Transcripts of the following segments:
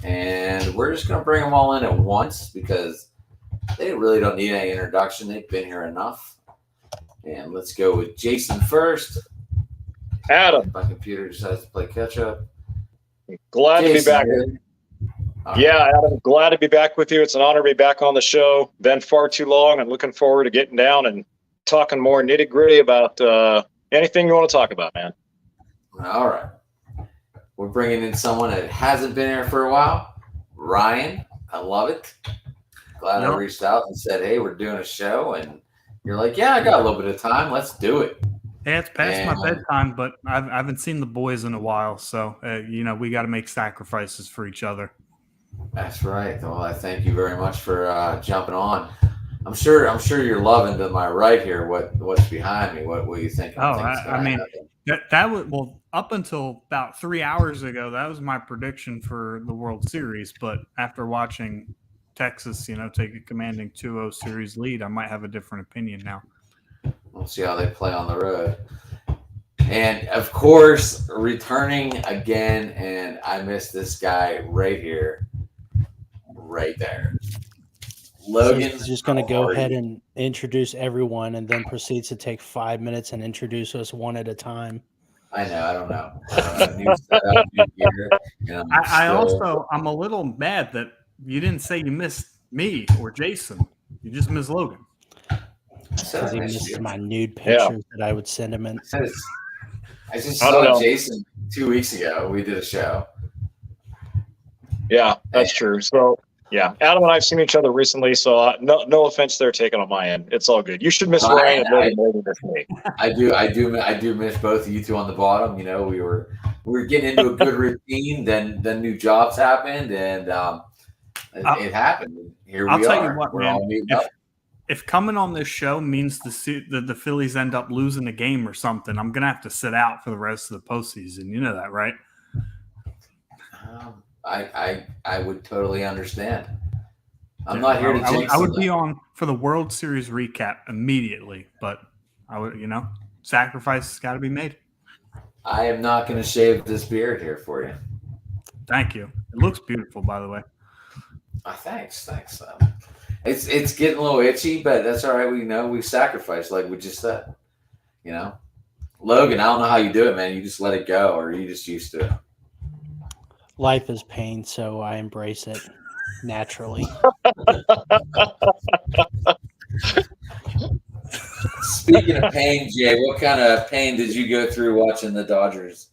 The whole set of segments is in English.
And we're just going to bring them all in at once because they really don't need any introduction. They've been here enough. And let's go with Jason first. Adam. My computer decides to play catch up. Glad to be back. Yeah, Adam, glad to be back with you. It's an honor to be back on the show. Been far too long. I'm looking forward to getting down and talking more nitty gritty about anything you want to talk about, man. All right. We're bringing in someone that hasn't been here for a while. Ryan, I love it. Glad I reached out and said, hey, we're doing a show. And you're like, yeah, I got a little bit of time. Let's do it. Yeah, it's past my bedtime, but I haven't seen the boys in a while. So, we got to make sacrifices for each other. That's right. Well, I thank you very much for jumping on. I'm sure you're loving to my right here. What's behind me? What you think? I mean, that was up until about 3 hours ago. That was my prediction for the World Series. But after watching Texas, take a commanding 2-0 series lead, I might have a different opinion now. We'll see how they play on the road. And of course, returning again, and I missed this guy right here. Right there. Logan. So he's just going to go ahead and introduce everyone and then proceeds to take 5 minutes and introduce us one at a time. I know. I don't know. I'm a little mad that you didn't say you missed me or Jason. You just missed Logan. Because he missed my nude pictures that I would send him in. I just saw Jason 2 weeks ago. We did a show. Yeah, that's true. So, yeah, Adam and I have seen each other recently, so no offense there taken on my end. It's all good. You should miss Ryan more than me. I do miss both of you two on the bottom. We were getting into a good routine. Then new jobs happened, and it happened. Here we are. I'll tell you what, we're man. all meeting up. If coming on this show means the Phillies end up losing a game or something, I'm gonna have to sit out for the rest of the postseason. You know that, right? I would totally understand. I'm not here to jinx. I would be on for the World Series recap immediately, but I would, sacrifice has got to be made. I am not going to shave this beard here for you. Thank you. It looks beautiful, by the way. Thanks. It's getting a little itchy, but that's all right. We sacrifice, like we just said. Logan, I don't know how you do it, man. You just let it go, or you just used to it. Life is pain, so I embrace it naturally. Speaking of pain, Jay, what kind of pain did you go through watching the Dodgers?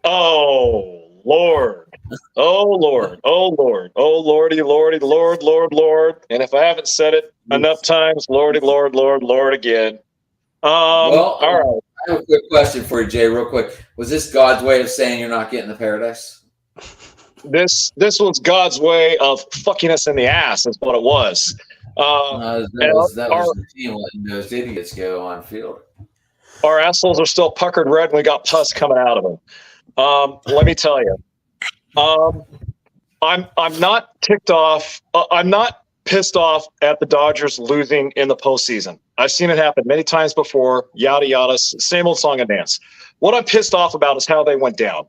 Oh, Lord. Oh, Lord. Oh, Lord. Oh, Lordy, Lordy, Lord, Lord, Lord. And if I haven't said it enough times, Lordy, Lord, Lord, Lord again. All right. I have a quick question for you, Jay, real quick. Was this God's way of saying you're not getting the paradise? This was God's way of fucking us in the ass, is what it was. That was the team letting those idiots go on field. Our assholes are still puckered red, and we got pus coming out of them. Let me tell you, I'm not ticked off. I'm not pissed off at the Dodgers losing in the postseason. I've seen it happen many times before. Yada yada, same old song and dance. What I'm pissed off about is how they went down.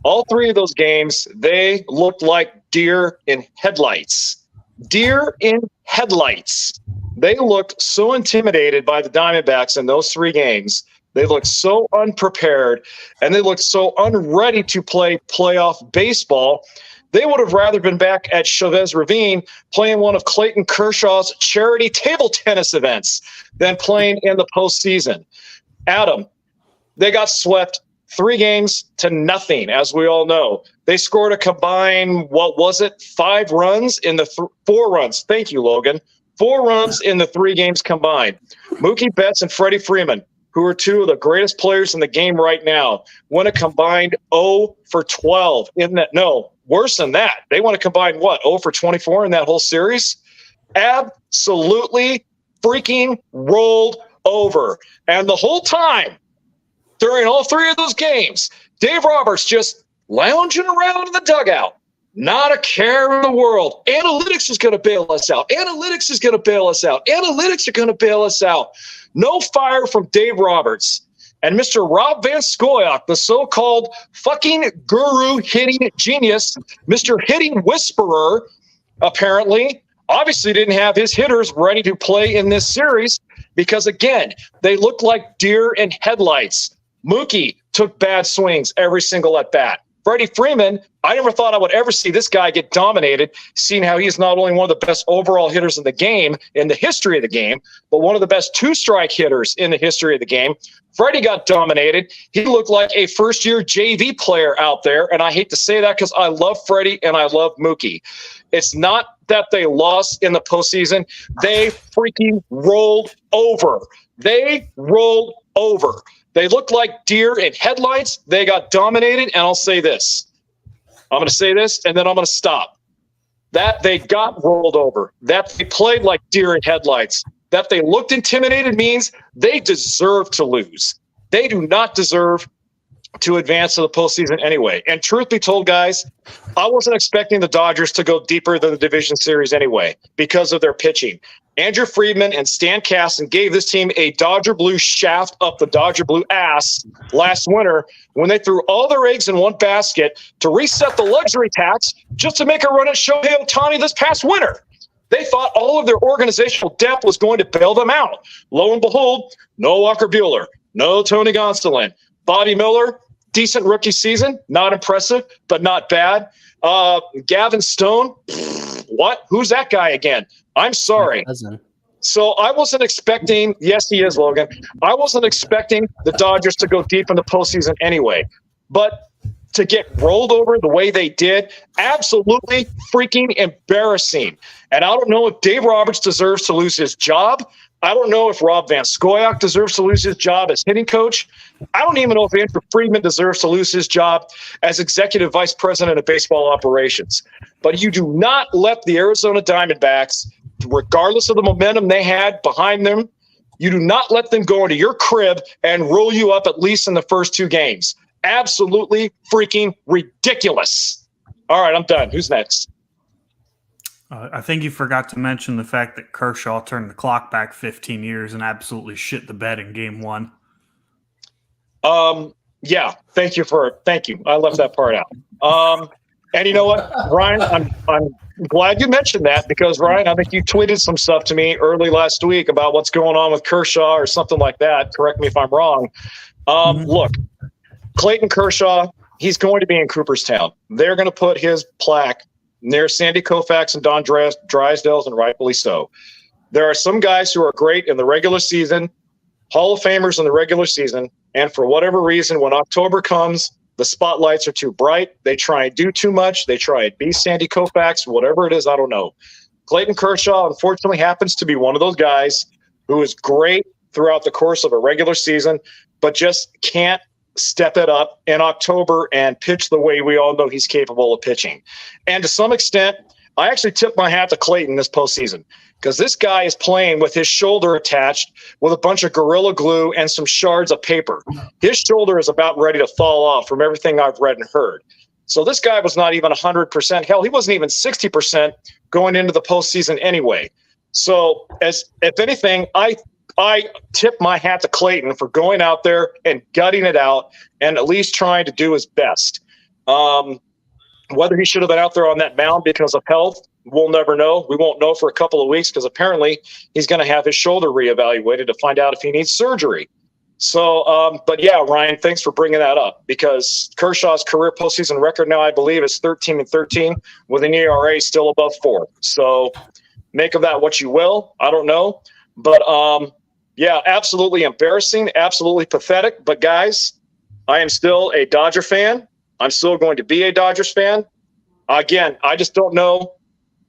All three of those games, they looked like deer in headlights. Deer in headlights. They looked so intimidated by the Diamondbacks in those three games. They looked so unprepared, and they looked so unready to play playoff baseball. They would have rather been back at Chavez Ravine playing one of Clayton Kershaw's charity table tennis events than playing in the postseason. Adam, they got swept 3-0, as we all know. They scored a combined, 5 runs in the 4 runs. Thank you, Logan. 4 runs in the 3 games combined. Mookie Betts and Freddie Freeman, who are 2 of the greatest players in the game right now, went a combined 0 for 12 in that. No, worse than that. They want to combine 0 for 24 in that whole series? Absolutely freaking rolled over. And the whole time, during all 3 of those games, Dave Roberts just lounging around in the dugout. Not a care in the world. Analytics is going to bail us out. Analytics is going to bail us out. Analytics are going to bail us out. No fire from Dave Roberts. And Mr. Rob Van Scoyoc, the so-called fucking guru hitting genius, Mr. Hitting Whisperer, apparently, obviously didn't have his hitters ready to play in this series because, again, they look like deer in headlights. Mookie took bad swings every single at-bat. Freddie Freeman, I never thought I would ever see this guy get dominated, seeing how he's not only one of the best overall hitters in the game, in the history of the game, but one of the best two-strike hitters in the history of the game. Freddie got dominated. He looked like a first-year JV player out there, and I hate to say that because I love Freddie and I love Mookie. It's not that they lost in the postseason. They freaking rolled over. They rolled over. They looked like deer in headlights. They got dominated, and I'll say this. I'm going to say this, and then I'm going to stop. That they got rolled over, that they played like deer in headlights, that they looked intimidated means they deserve to lose. They do not deserve to advance to the postseason anyway. And truth be told, guys, I wasn't expecting the Dodgers to go deeper than the division series anyway because of their pitching. Andrew Friedman and Stan Kasten gave this team a Dodger blue shaft up the Dodger blue ass last winter when they threw all their eggs in one basket to reset the luxury tax just to make a run at Shohei Ohtani this past winter. They thought all of their organizational depth was going to bail them out. Lo and behold, no Walker Buehler, no Tony Gonsolin, Bobby Miller, decent rookie season, not impressive, but not bad. Gavin Stone, what? Who's that guy again? I'm sorry. So I wasn't expecting, yes, he is, Logan. I wasn't expecting the Dodgers to go deep in the postseason anyway. But to get rolled over the way they did, absolutely freaking embarrassing. And I don't know if Dave Roberts deserves to lose his job. I don't know if Rob Van Scoyoc deserves to lose his job as hitting coach. I don't even know if Andrew Friedman deserves to lose his job as executive vice president of baseball operations. But you do not let the Arizona Diamondbacks, regardless of the momentum they had behind them, you do not let them go into your crib and roll you up at least in the first two games. Absolutely freaking ridiculous. All right, I'm done. Who's next? I think you forgot to mention the fact that Kershaw turned the clock back 15 years and absolutely shit the bed in game one. Yeah, thank you. I left that part out. And you know what, Ryan, I'm glad you mentioned that because, Ryan, I think you tweeted some stuff to me early last week about what's going on with Kershaw or something like that. Correct me if I'm wrong. Look, Clayton Kershaw, he's going to be in Cooperstown. They're going to put his plaque near Sandy Koufax and Don Drysdale's, and rightfully so. There are some guys who are great in the regular season, Hall of Famers in the regular season, and for whatever reason, when October comes, the spotlights are too bright. They try and do too much. They try and be Sandy Koufax, whatever it is, I don't know. Clayton Kershaw, unfortunately, happens to be one of those guys who is great throughout the course of a regular season, but just can't step it up in October and pitch the way we all know he's capable of pitching. And to some extent, I actually tip my hat to Clayton this postseason because this guy is playing with his shoulder attached with a bunch of Gorilla Glue and some shards of paper. His shoulder is about ready to fall off from everything I've read and heard. So this guy was not even 100%. Hell, he wasn't even 60% going into the postseason anyway. So if anything, I tip my hat to Clayton for going out there and gutting it out and at least trying to do his best. Whether he should have been out there on that mound because of health, we'll never know. We won't know for a couple of weeks because apparently he's going to have his shoulder reevaluated to find out if he needs surgery. So, but yeah, Ryan, thanks for bringing that up because Kershaw's career postseason record now, I believe, is 13-13 with an ERA still above 4. So make of that what you will. I don't know. But, yeah, absolutely embarrassing, absolutely pathetic. But, guys, I am still a Dodger fan. I'm still going to be a Dodgers fan. Again, I just don't know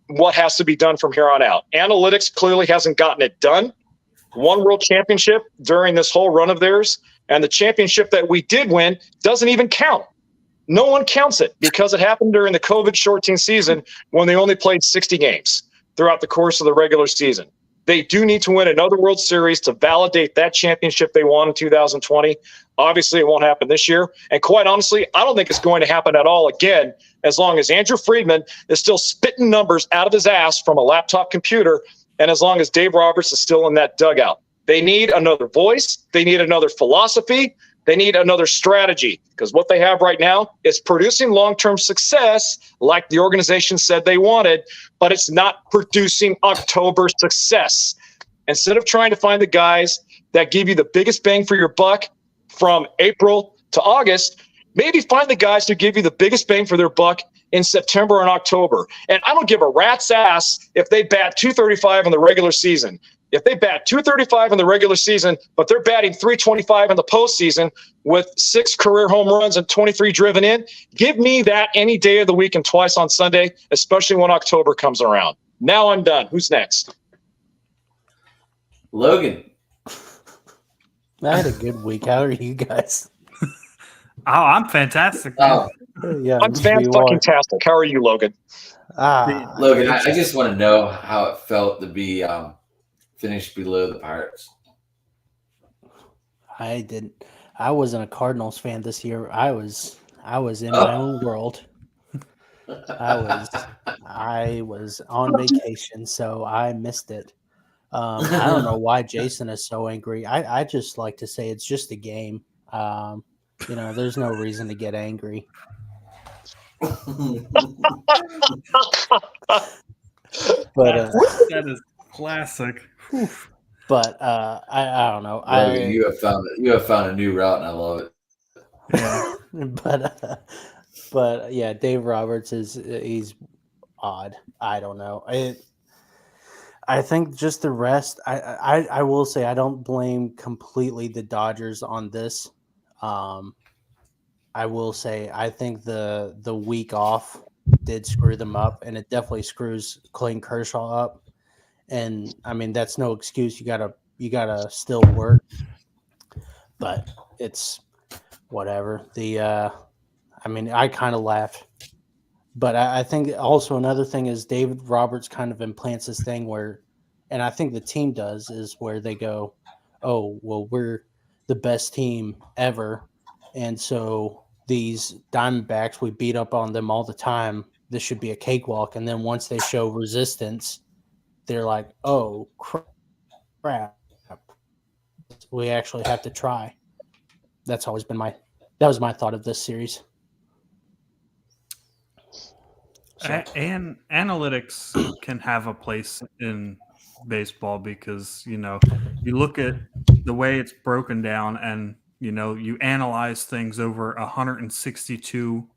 what has to be done from here on out. Analytics clearly hasn't gotten it done. One world championship during this whole run of theirs, and the championship that we did win doesn't even count. No one counts it because it happened during the COVID 14 season when they only played 60 games throughout the course of the regular season. They do need to win another World Series to validate that championship they won in 2020. Obviously, it won't happen this year. And quite honestly, I don't think it's going to happen at all again as long as Andrew Friedman is still spitting numbers out of his ass from a laptop computer and as long as Dave Roberts is still in that dugout. They need another voice. They need another philosophy. They need another strategy, because what they have right now is producing long-term success like the organization said they wanted, but it's not producing October success. Instead of trying to find the guys that give you the biggest bang for your buck from April to August, maybe find the guys who give you the biggest bang for their buck in September and October. And I don't give a rat's ass if they bat .235 in the regular season. If they bat .235 in the regular season, but they're batting .325 in the postseason with 6 career home runs and 23 driven in, give me that any day of the week and twice on Sunday, especially when October comes around. Now I'm done. Who's next? Logan. I had a good week. How are you guys? Oh, I'm fantastic. Oh, Yeah, I'm fan-fucking-tastic. How are you, Logan? Logan, I just want to know how it felt to be finished below the Pirates. I wasn't a Cardinals fan this year. I was in my own world. I was on vacation, so I missed it. I don't know why Jason is so angry. I just like to say it's just a game. There's no reason to get angry. But that is classic. Whew. But I don't know. Logan, you have found a new route, and I love it. Yeah. But yeah, Dave Roberts he's odd. I don't know. I think just the rest. I will say I don't blame completely the Dodgers on this. I will say I think the week off did screw them up, and it definitely screws Clayton Kershaw up. And I mean that's no excuse. You gotta still work, but it's whatever. I kind of laughed, but I think also another thing is David Roberts kind of implants this thing where, and I think the team does, is where they go, oh well, we're the best team ever, and so these Diamondbacks, we beat up on them all the time. This should be a cakewalk. And then once they show resistance, they're like, oh, crap. We actually have to try. That was my thought of this series. And analytics can have a place in baseball because, you look at the way it's broken down and, you analyze things over 162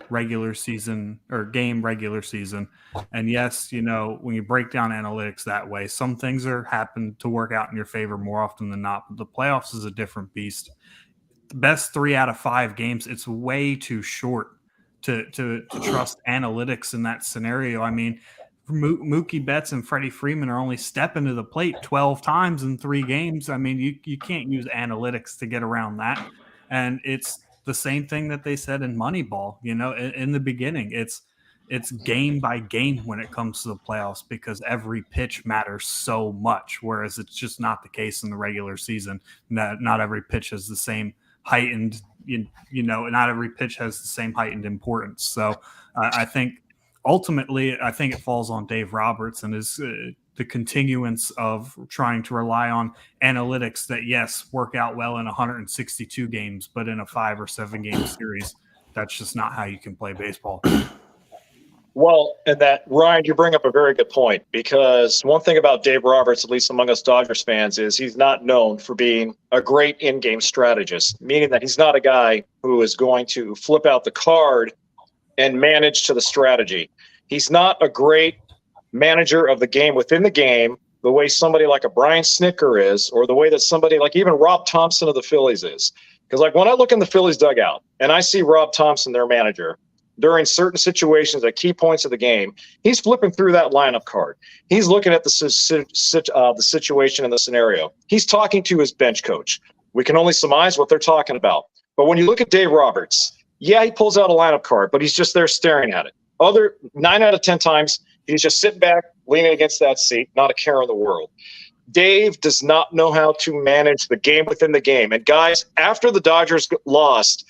regular season or game regular season. And yes, when you break down analytics that way, some things happen to work out in your favor more often than not. But the playoffs is a different beast. The best 3 out of 5 games, it's way too short to trust analytics in that scenario. I mean, Mookie Betts and Freddie Freeman are only stepping to the plate 12 times in 3 games. I mean, you can't use analytics to get around that. And it's the same thing that they said in Moneyball, in the beginning. It's game by game when it comes to the playoffs because every pitch matters so much, whereas it's just not the case in the regular season. Not every pitch has the same heightened, not every pitch has the same heightened importance. So I think ultimately, I think it falls on Dave Roberts and is the continuance of trying to rely on analytics that, yes, work out well in 162 games, but in a 5 or 7 game series, that's just not how you can play baseball. Well, and that, Ryan, you bring up a very good point, because one thing about Dave Roberts, at least among us Dodgers fans, is he's not known for being a great in-game strategist, meaning that he's not a guy who is going to flip out the card and manage to the strategy. He's not a great manager of the game within the game, the way somebody like a Brian Snitker is, or the way that somebody like even Rob Thompson of the Phillies is. Because like when I look in the Phillies dugout and I see Rob Thompson, their manager, during certain situations at key points of the game, he's flipping through that lineup card. He's looking at the situation and the scenario. He's talking to his bench coach. We can only surmise what they're talking about. But when you look at Dave Roberts, yeah, he pulls out a lineup card, but he's just there staring at it. Other 9 out of 10 times, he's just sitting back, leaning against that seat, not a care in the world. Dave does not know how to manage the game within the game. And guys, after the Dodgers lost,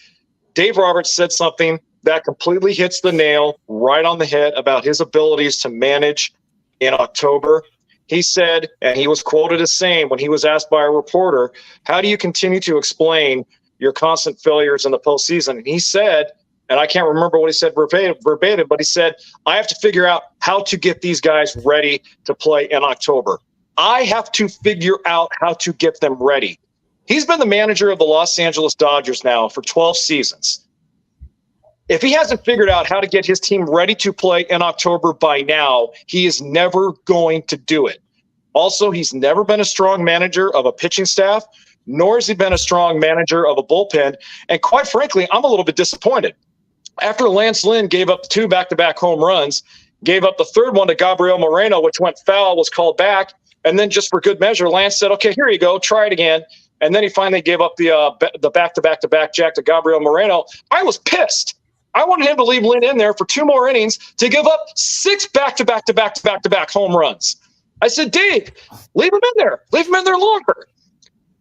Dave Roberts said something that completely hits the nail right on the head about his abilities to manage in October. He said, and he was quoted as saying when he was asked by a reporter, how do you continue to explain your constant failures in the postseason. And he said, and I can't remember what he said verbatim, but he said, I have to figure out how to get these guys ready to play in October. I have to figure out how to get them ready. He's been the manager of the Los Angeles Dodgers now for 12 seasons. If he hasn't figured out how to get his team ready to play in October by now, he is never going to do it. Also, he's never been a strong manager of a pitching staff, nor has he been a strong manager of a bullpen. And quite frankly, I'm a little bit disappointed. After Lance Lynn gave up 2 back-to-back home runs, gave up the third one to Gabriel Moreno, which went foul, was called back, and then just for good measure, Lance said, okay, here you go, try it again. And then he finally gave up the back-to-back-to-back jack to Gabriel Moreno. I was pissed. I wanted him to leave Lynn in there for 2 more innings to give up 6 back-to-back-to-back-to-back-to-back home runs. I said, Dave, leave him in there. Leave him in there longer.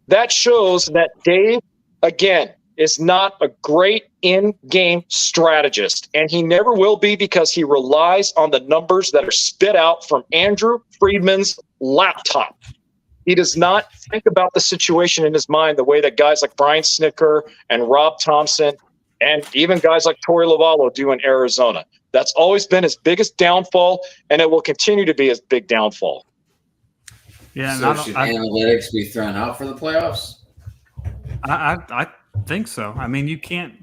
That shows that Dave, again, is not a great in-game strategist, and he never will be because he relies on the numbers that are spit out from Andrew Friedman's laptop. He does not think about the situation in his mind the way that guys like Brian Snitker and Rob Thompson and even guys like Torey Lovallo do in Arizona. That's always been his biggest downfall, and it will continue to be his big downfall. Yeah, so should analytics be thrown out for the playoffs? I think so. I mean, you can't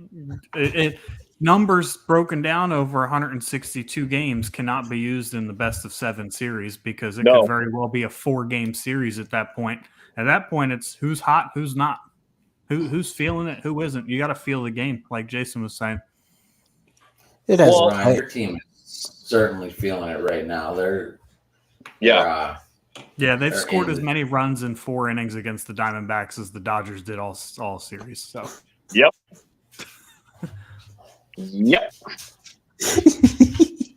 numbers broken down over 162 games cannot be used in the best of 7 series because it could very well be a 4-game series at that point. At that point, it's who's hot, who's not, who's feeling it, who isn't. You got to feel the game, like Jason was saying. It has. Well, Ryan, your team is certainly feeling it right now. They've scored as many runs in 4 innings against the Diamondbacks as the Dodgers did all series. So, yep.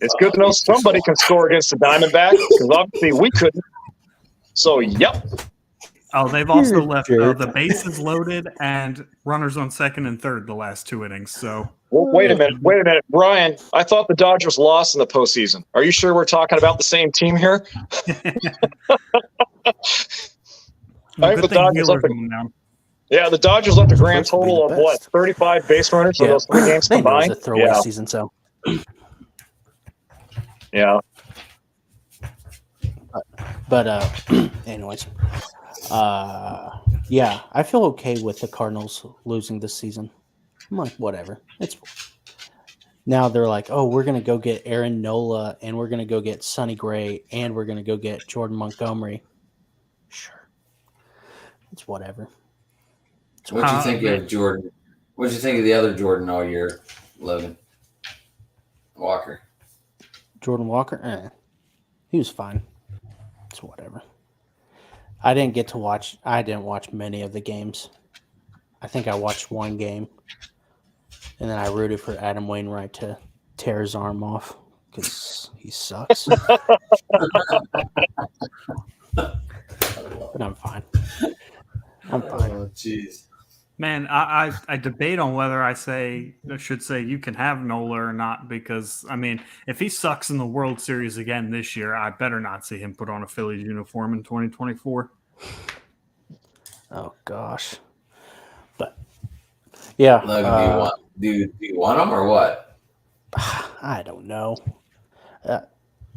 It's good to know somebody can score against the Diamondbacks because obviously we couldn't. So, yep. Oh, they've also left the bases loaded and runners on second and third the last 2 innings. So, well, wait a minute, Brian. I thought the Dodgers lost in the postseason. Are you sure we're talking about the same team here? The Dodgers left a grand total of what, 35 base runners for those 3 games combined. It's a throwaway season, so yeah. But anyways, I feel okay with the Cardinals losing this season. I'm like, whatever. It's now they're like, oh, we're gonna go get Aaron Nola and we're gonna go get Sonny Gray and we're gonna go get Jordan Montgomery. Sure, it's whatever. What do you think of Jordan? What did you think of the other Jordan all year, Logan Walker? Jordan Walker, he was fine. It's whatever. I didn't watch many of the games. I think I watched 1 game, and then I rooted for Adam Wainwright to tear his arm off because he sucks. But I'm fine. Oh, jeez. Man, I debate on whether I should say you can have Nola or not because, I mean, if he sucks in the World Series again this year, I better not see him put on a Phillies uniform in 2024. Oh, gosh. But, yeah. Logan, do you want him or what? I don't know.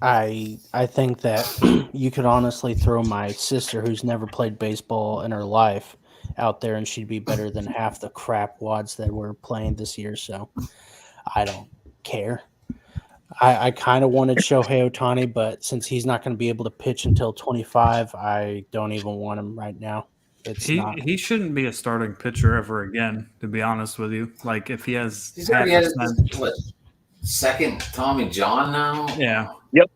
I think that you could honestly throw my sister, who's never played baseball in her life, out there and she'd be better than half the crap wads that we're playing this year. So I don't care. I kind of wanted Shohei Ohtani, but since he's not going to be able to pitch until 25, I don't even want him right now. He shouldn't be a starting pitcher ever again, to be honest with you. Like if he has he's already had his, second Tommy John now? Yeah. Yep.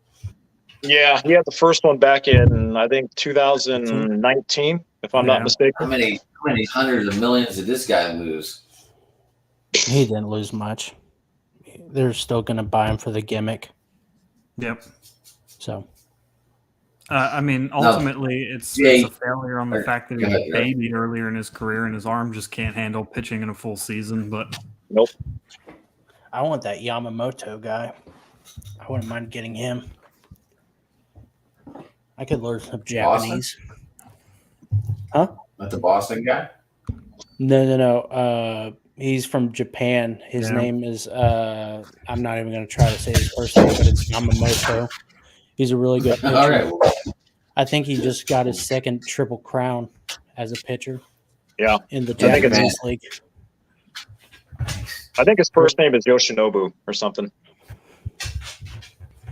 Yeah, he had the first one back in I think 2019. If I'm not mistaken. How many hundreds of millions did this guy lose? He didn't lose much. They're still going to buy him for the gimmick. Yep. So. I mean, ultimately, it's a failure on the fact that he was a baby earlier in his career and his arm just can't handle pitching in a full season. But nope. I want that Yamamoto guy. I wouldn't mind getting him. I could learn some Japanese. Boston? Huh? That's the Boston guy? No. He's from Japan. His Yeah. name is I'm not even going to try to say his first name, but it's Yamamoto. He's a really good pitcher. All right. I think he just got his second triple crown as a pitcher. Yeah. In the I think it's- Japanese league. I think his first name is Yoshinobu or something.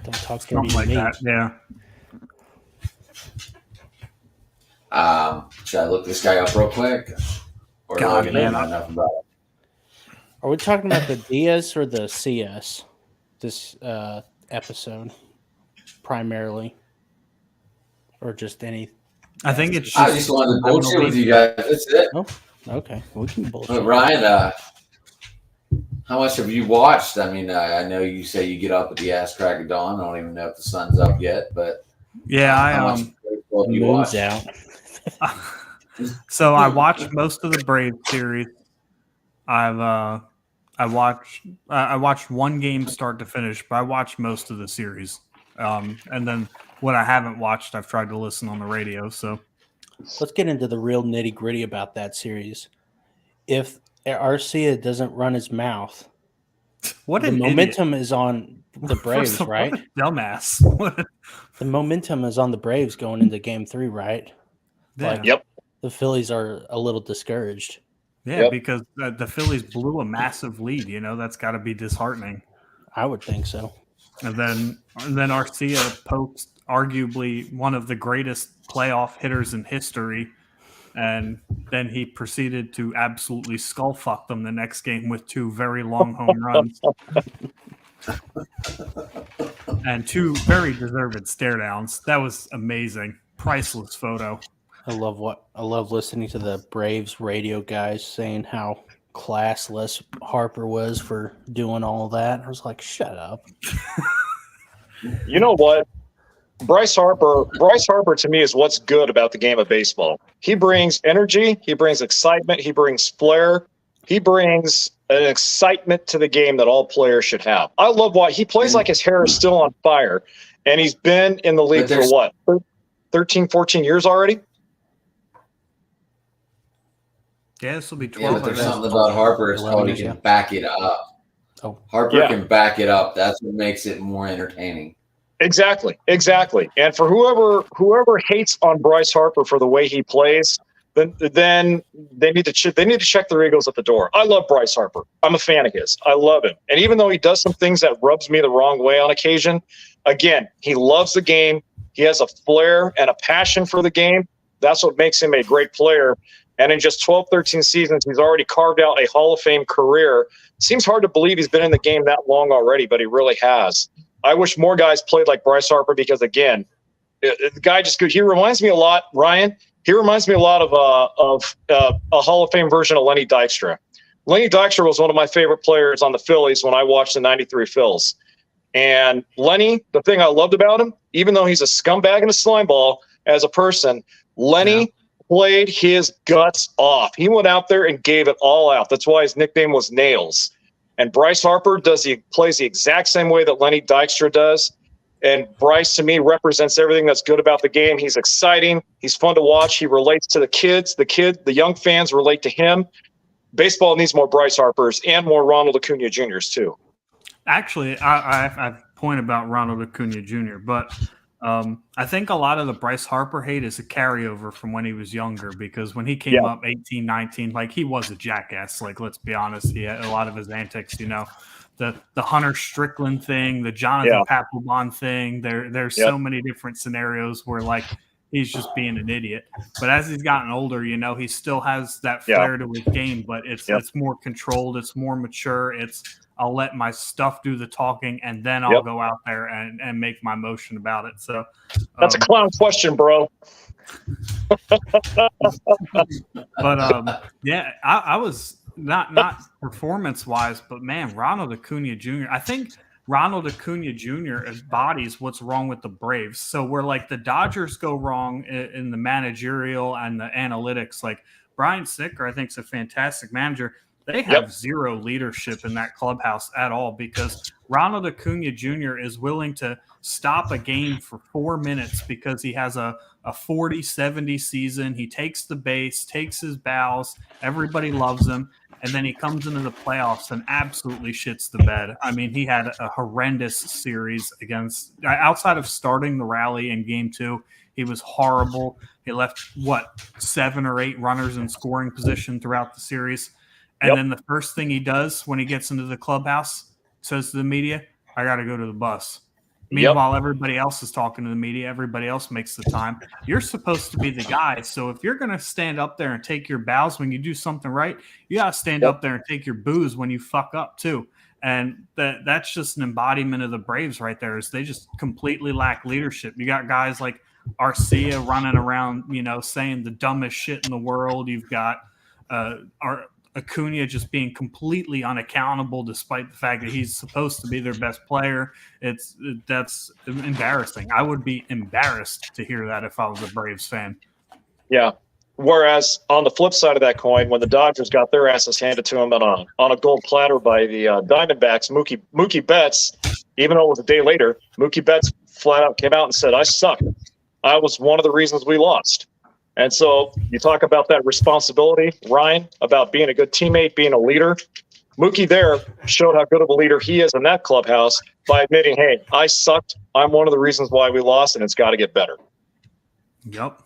Don't talk dirty Something to like me. that. Yeah. Should I look this guy up real quick? Or God, do I man, know enough about it? Are we talking about the DS or the CS this episode primarily? Or just any? I think it's I just wanted to bullshit with you guys. That's it. Okay, we can But bullshit. Ryan, how much have you watched? I mean, I know you say you get up at the ass crack of dawn. I don't even know if the sun's up yet, but yeah. how much baseball The do you moon's watch? out. So I watched most of the Braves series. I watched one game start to finish, but I watched most of the series. And then what I haven't watched, I've tried to listen on the radio. So Let's get into the real nitty gritty about that series. If Arcia doesn't run his mouth, what the an momentum is on the idiot. Braves, First of all, right? what a dumbass. The momentum is on the Braves going into Game 3, right? Yeah. Yep. The Phillies are a little discouraged. Yeah, Yep. because the Phillies blew a massive lead. That's got to be disheartening. I would think so. And then Arcia poked arguably one of the greatest playoff hitters in history, and then he proceeded to absolutely skull fuck them the next game with two very long home runs and two very deserved stare downs. That was amazing, priceless photo. I love listening to the Braves radio guys saying how classless Harper was for doing all that. I was like, shut up. You know what? Bryce Harper to me is what's good about the game of baseball. He brings energy, he brings excitement, he brings flair, he brings an excitement to the game that all players should have. I love why he plays like his hair is still on fire, and he's been in the league for what, 13, 14 years already? Yeah, this will be Yeah, 12. but there's I guess. something about Harper. It's called he Yeah. can back it up. Oh. Harper Yeah. can back it up. That's what makes it more entertaining. Exactly. And for whoever hates on Bryce Harper for the way he plays, then they need to check their egos at the door. I love Bryce Harper. I'm a fan of his. I love him. And even though he does some things that rubs me the wrong way on occasion, again, he loves the game. He has a flair and a passion for the game. That's what makes him a great player. And in just 12, 13 seasons, he's already carved out a Hall of Fame career. Seems hard to believe he's been in the game that long already, but he really has. I wish more guys played like Bryce Harper because, again, the guy just good. He reminds me a lot, Ryan. He reminds me a lot of a Hall of Fame version of Lenny Dykstra. Lenny Dykstra was one of my favorite players on the Phillies when I watched the 93 Phils. And Lenny, the thing I loved about him, even though he's a scumbag and a slimeball as a person, Lenny played his guts off. He went out there and gave it all out. That's why his nickname was Nails. And Bryce Harper plays the exact same way that Lenny Dykstra does. And Bryce, to me, represents everything that's good about the game. He's exciting. He's fun to watch. He relates to the kids. The young fans relate to him. Baseball needs more Bryce Harpers and more Ronald Acuna Jr.'s too. Actually, I have a point about Ronald Acuna Jr., but I think a lot of the Bryce Harper hate is a carryover from when he was younger, because when he came up 18, 19, like, he was a jackass. Like, let's be honest. He had a lot of his antics, the Hunter Strickland thing, the Jonathan Papelbon thing. There's so many different scenarios where, like, he's just being an idiot. But as he's gotten older, he still has that flair to his game, but it's more controlled. It's more mature. I'll let my stuff do the talking, and then I'll go out there and make my motion about it. So that's a clown question, bro. But I was not performance wise, but man, Ronald Acuna Jr. I think Ronald Acuna Jr. embodies what's wrong with the Braves. So where, like, the Dodgers go wrong in the managerial and the analytics, like, Brian Snitker, I think, is a fantastic manager. They have zero leadership in that clubhouse at all, because Ronald Acuna Jr. is willing to stop a game for 4 minutes because he has a 40-70 season. He takes the base, takes his bows. Everybody loves him. And then he comes into the playoffs and absolutely shits the bed. I mean, he had a horrendous series against – outside of starting the rally in Game 2, he was horrible. He left, 7 or 8 runners in scoring position throughout the series. And then the first thing he does when he gets into the clubhouse says to the media, I got to go to the bus. Meanwhile, everybody else is talking to the media. Everybody else makes the time. You're supposed to be the guy. So if you're going to stand up there and take your bows when you do something right, you got to stand up there and take your boos when you fuck up too. And that's just an embodiment of the Braves right there. Is they just completely lack leadership. You got guys like Arcia running around, saying the dumbest shit in the world. You've got Acuna just being completely unaccountable despite the fact that he's supposed to be their best player. That's embarrassing. I would be embarrassed to hear that if I was a Braves fan. Yeah. Whereas on the flip side of that coin, when the Dodgers got their asses handed to them on a gold platter by the Diamondbacks, Mookie Betts, even though it was a day later, Mookie Betts flat out came out and said, I suck. I was one of the reasons we lost. And so you talk about that responsibility, Ryan, about being a good teammate, being a leader. Mookie there showed how good of a leader he is in that clubhouse by admitting, hey, I sucked. I'm one of the reasons why we lost, and it's got to get better. Yep.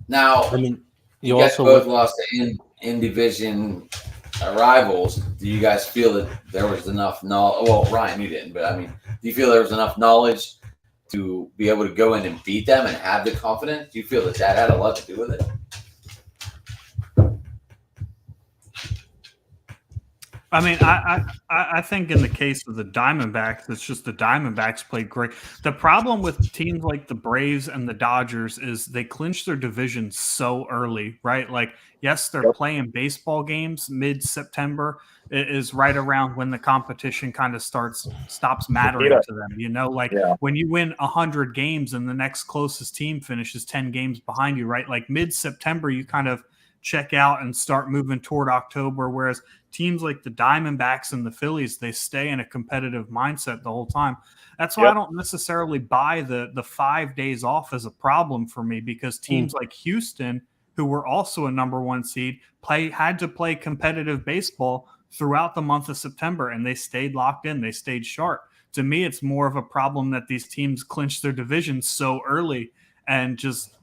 Now, I mean, you guys both lost to in-division rivals. Do you guys feel that there was enough knowledge? Well, Ryan, you didn't, but I mean, do you feel there was enough knowledge to be able to go in and beat them and have the confidence? Do you feel that had a lot to do with it? I mean, I think in the case of the Diamondbacks, it's just the Diamondbacks played great. The problem with teams like the Braves and the Dodgers is they clinch their division so early, right? Like, yes, they're playing baseball games mid-September. It is right around when the competition kind of stops mattering to them. When you win 100 games and the next closest team finishes 10 games behind you, right? Like mid-September, you kind of check out and start moving toward October, whereas teams like the Diamondbacks and the Phillies, they stay in a competitive mindset the whole time. That's why I don't necessarily buy the 5 days off as a problem for me, because teams like Houston, who were also a number 1 seed, had to play competitive baseball throughout the month of September, and they stayed locked in. They stayed sharp. To me, it's more of a problem that these teams clinch their division so early, and just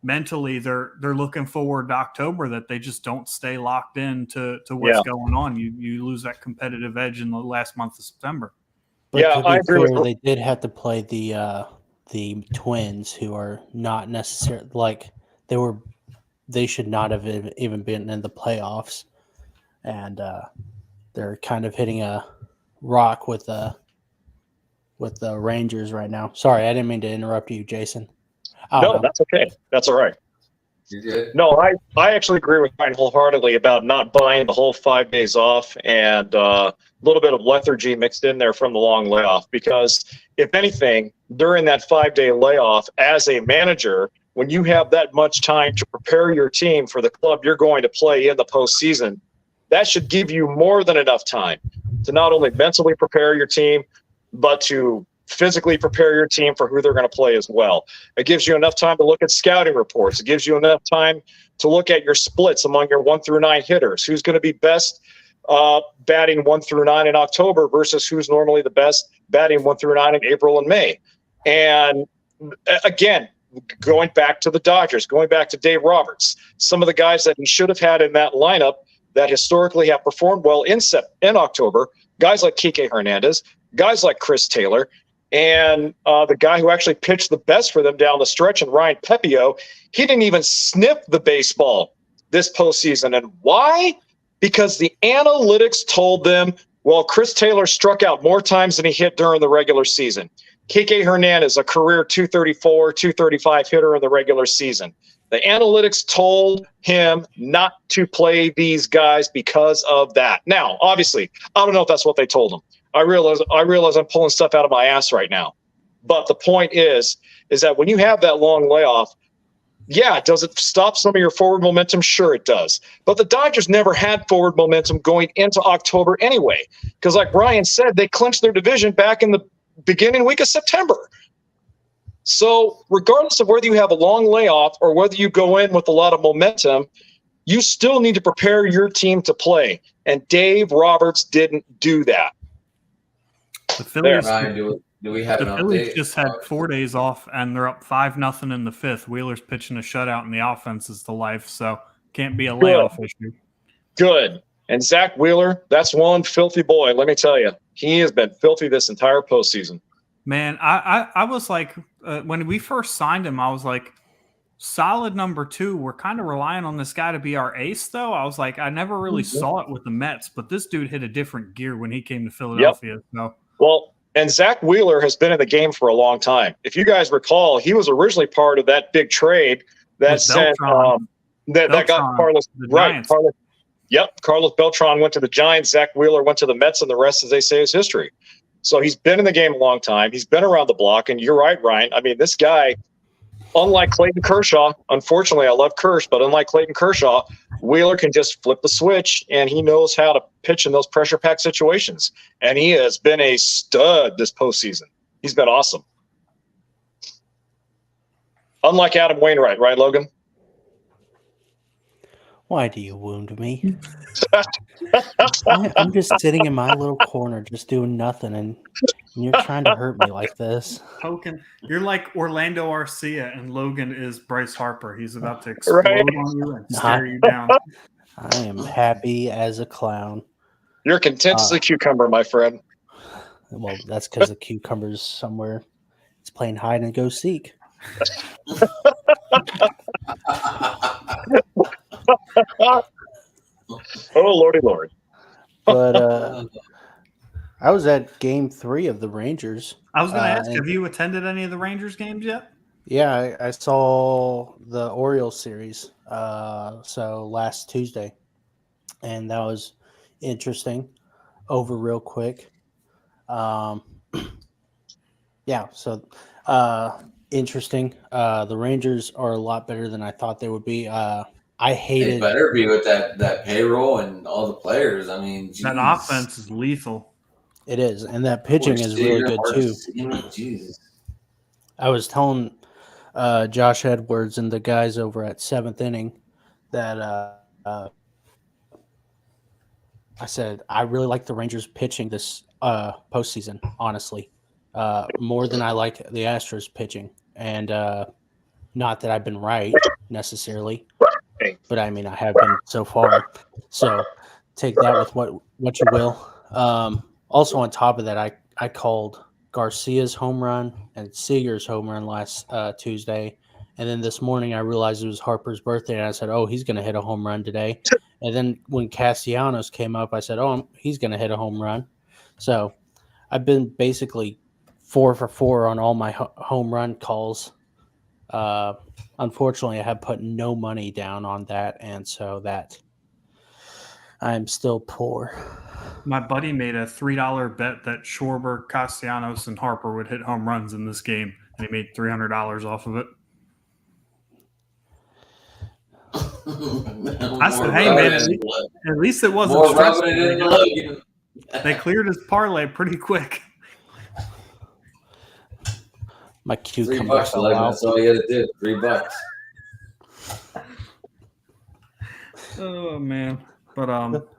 mentally they're looking forward to October, that they just don't stay locked in to what's going on. You lose that competitive edge in the last month of September. But I agree with you. They did have to play the Twins, who are not necessarily like they should not have even been in the playoffs, and they're kind of hitting a rock with the Rangers right now. Sorry, I didn't mean to interrupt you, Jason. No, that's okay. That's all right. You good? No, I actually agree with Ryan wholeheartedly about not buying the whole 5 days off, and a little bit of lethargy mixed in there from the long layoff. Because if anything, during that 5-day layoff, as a manager, when you have that much time to prepare your team for the club you're going to play in the postseason, that should give you more than enough time to not only mentally prepare your team, but to physically prepare your team for who they're going to play as well. It gives you enough time to look at scouting reports. It gives you enough time to look at your splits among your 1 through 9 hitters. Who's going to be best batting 1 through 9 in October versus who's normally the best batting 1 through 9 in April and May. And again, going back to the Dodgers, going back to Dave Roberts, some of the guys that he should have had in that lineup that historically have performed well in October, guys like Kike Hernandez, guys like Chris Taylor, and the guy who actually pitched the best for them down the stretch, and Ryan Pepiot, he didn't even sniff the baseball this postseason. And why? Because the analytics told them, well, Chris Taylor struck out more times than he hit during the regular season. Kike Hernandez, a career 234, 235 hitter in the regular season. The analytics told him not to play these guys because of that. Now, obviously, I don't know if that's what they told him. I realize I'm pulling stuff out of my ass right now. But the point is that when you have that long layoff, Yeah, does it stop some of your forward momentum? Sure, it does. But the Dodgers never had forward momentum going into October anyway. Because, like Ryan said, they clinched their division back in the beginning week of September. So, regardless of whether you have a long layoff or whether you go in with a lot of momentum, you still need to prepare your team to play. And Dave Roberts didn't do that. The Phillies, Ryan, do we have the an Phillies update? just had 4 days off, and they're up 5-0 in the fifth. Wheeler's pitching a shutout, and the offense is to life, so can't be a layoff issue. Good. And Zach Wheeler, that's one filthy boy. Let me tell you, he has been filthy this entire postseason. Man, I was like, when we first signed him, I was like, solid number 2. We're kind of relying on this guy to be our ace, though. I was like, I never really saw it with the Mets, but this dude hit a different gear when he came to Philadelphia. Yep. So. Well, and Zach Wheeler has been in the game for a long time. If you guys recall, he was originally part of that big trade that sent that got Carlos right. Carlos Beltran went to the Giants. Zach Wheeler went to the Mets, and the rest, as they say, is history. So he's been in the game a long time. He's been around the block, and you're right, Ryan. I mean, this guy, unlike Clayton Kershaw, unfortunately, I love Kersh, but unlike Clayton Kershaw, Wheeler can just flip the switch, and he knows how to pitch in those pressure-packed situations. And he has been a stud this postseason. He's been awesome. Unlike Adam Wainwright, right, Logan? Why do you wound me? I'm just sitting in my little corner, just doing nothing, and you're trying to hurt me like this. Token, you're like Orlando Arcia, and Logan is Bryce Harper. He's about to explode on you and stare you down. I am happy as a clown. You're content as a cucumber, my friend. Well, that's because the cucumber's somewhere. It's playing hide and go seek. Oh, Lordy Lord. But I was at game 3 of the Rangers. I was going to ask, have you attended any of the Rangers games yet? Yeah, I saw the Orioles series so last Tuesday, and that was interesting. Over real quick. Yeah, so interesting. The Rangers are a lot better than I thought they would be. I hated. They better be with that payroll and all the players. I mean, geez. That offense is lethal. It is, and that pitching is really good too. Jesus. I was telling Josh Edwards and the guys over at 7th inning that I said I really like the Rangers pitching this postseason, honestly, more than I like the Astros pitching. And not that I've been right necessarily, but I mean I have been so far. So take that with what you will. Also, on top of that, I called Garcia's home run and Seager's home run last Tuesday. And then this morning I realized it was Harper's birthday, and I said, oh, he's going to hit a home run today. And then when Castellanos came up, I said, oh, he's going to hit a home run. So I've been basically 4 for 4 on all my home run calls. Unfortunately, I have put no money down on that, and so that I'm still poor. My buddy made a $3 bet that Schwarber, Castellanos, and Harper would hit home runs in this game, and he made $300 off of it. I said, hey, man, at least it wasn't stressful. They cleared his parlay pretty quick. My cucumber $3, fell out. that's all you had to do. $3. Oh, man. But,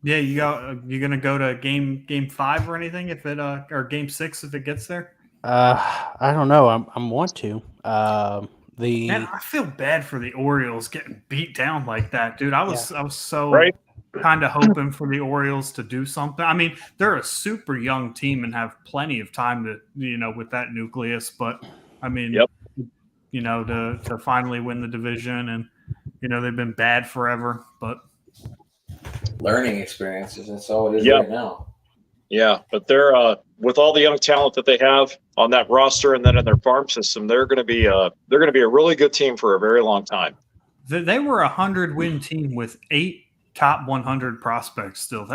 yeah, you're gonna go to game 5 or anything if it or game 6 if it gets there? I don't know. I'm want to. Man, I feel bad for the Orioles getting beat down like that, dude. I was so kind of hoping for the Orioles to do something. I mean, they're a super young team and have plenty of time to, with that nucleus. But I mean, to finally win the division, and they've been bad forever, but learning experiences. That's all it is right now. Yeah, but they're with all the young talent that they have on that roster and then in their farm system, they're going to be a really good team for a very long time. They were a 100-win team with 8 top 100 prospects. Still,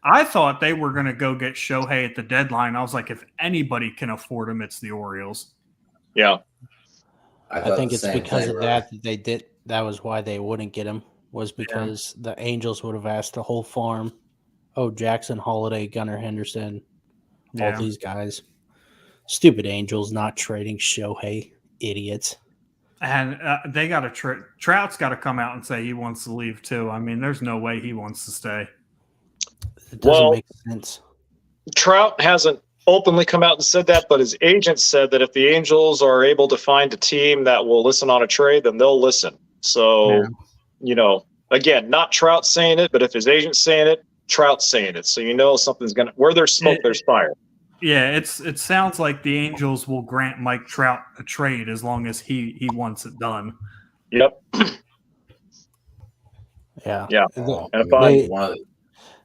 I thought they were going to go get Shohei at the deadline. I was like, if anybody can afford him, it's the Orioles. Yeah. I thought think the it's same because thing, of bro. that they did. That was why they wouldn't get him. Was because the Angels would have asked the whole farm. Oh, Jackson Holiday, Gunnar Henderson, all Yeah. these guys. Stupid Angels not trading Shohei. Idiots. And they got to Trout's got to come out and say he wants to leave too. I mean, there's no way he wants to stay. It doesn't Well, make sense. Trout hasn't openly come out and said that, but his agent said that if the Angels are able to find a team that will listen on a trade, then they'll listen. So, again, not Trout saying it, but if his agent's saying it, Trout's saying it. So something's gonna where there's smoke, there's fire. Yeah, it sounds like the Angels will grant Mike Trout a trade as long as he wants it done. Yep. Yeah. Yeah. Oh, And I mean, if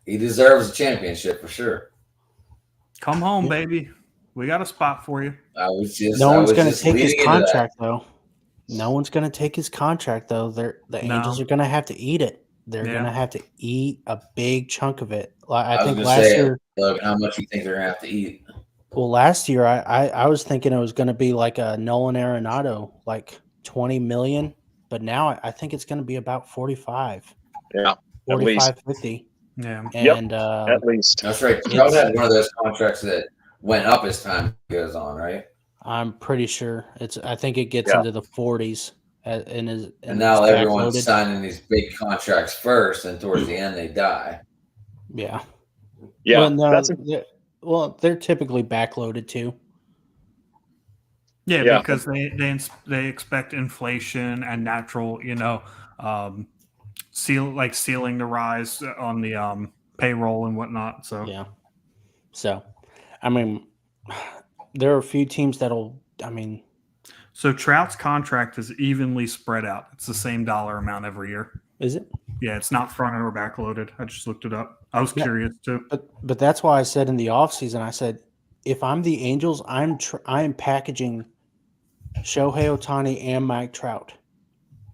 he deserves a championship for sure. Come home, baby. We got a spot for you. I was just No I one's was going to just take his leading into that. contract, though. No one's going to take his contract, though. The Angels are going to have to eat it. They're going to have to eat a big chunk of it. I think last year. Look, how much you think they're going to have to eat? Well, last year I was thinking it was going to be like a Nolan Arenado, like $20 million, but now I think it's going to be about 45. Yeah, 45, 50. Yeah. And at least. That's right. Trout had one of those contracts that went up as time goes on, right? I'm pretty sure I think it gets into the 40s. And now everyone's signing these big contracts first, and towards the end they die. Yeah. Yeah. Well, they're typically backloaded too. Yeah, because they expect inflation and natural, sealing the rise on the payroll and whatnot. So yeah. So, I mean, there are a few teams that'll. I mean, so Trout's contract is evenly spread out. It's the same dollar amount every year. Is it? Yeah, it's not front or backloaded. I just looked it up. I was curious too. But that's why I said in the offseason, I said, if I'm the Angels, I'm packaging Shohei Ohtani and Mike Trout.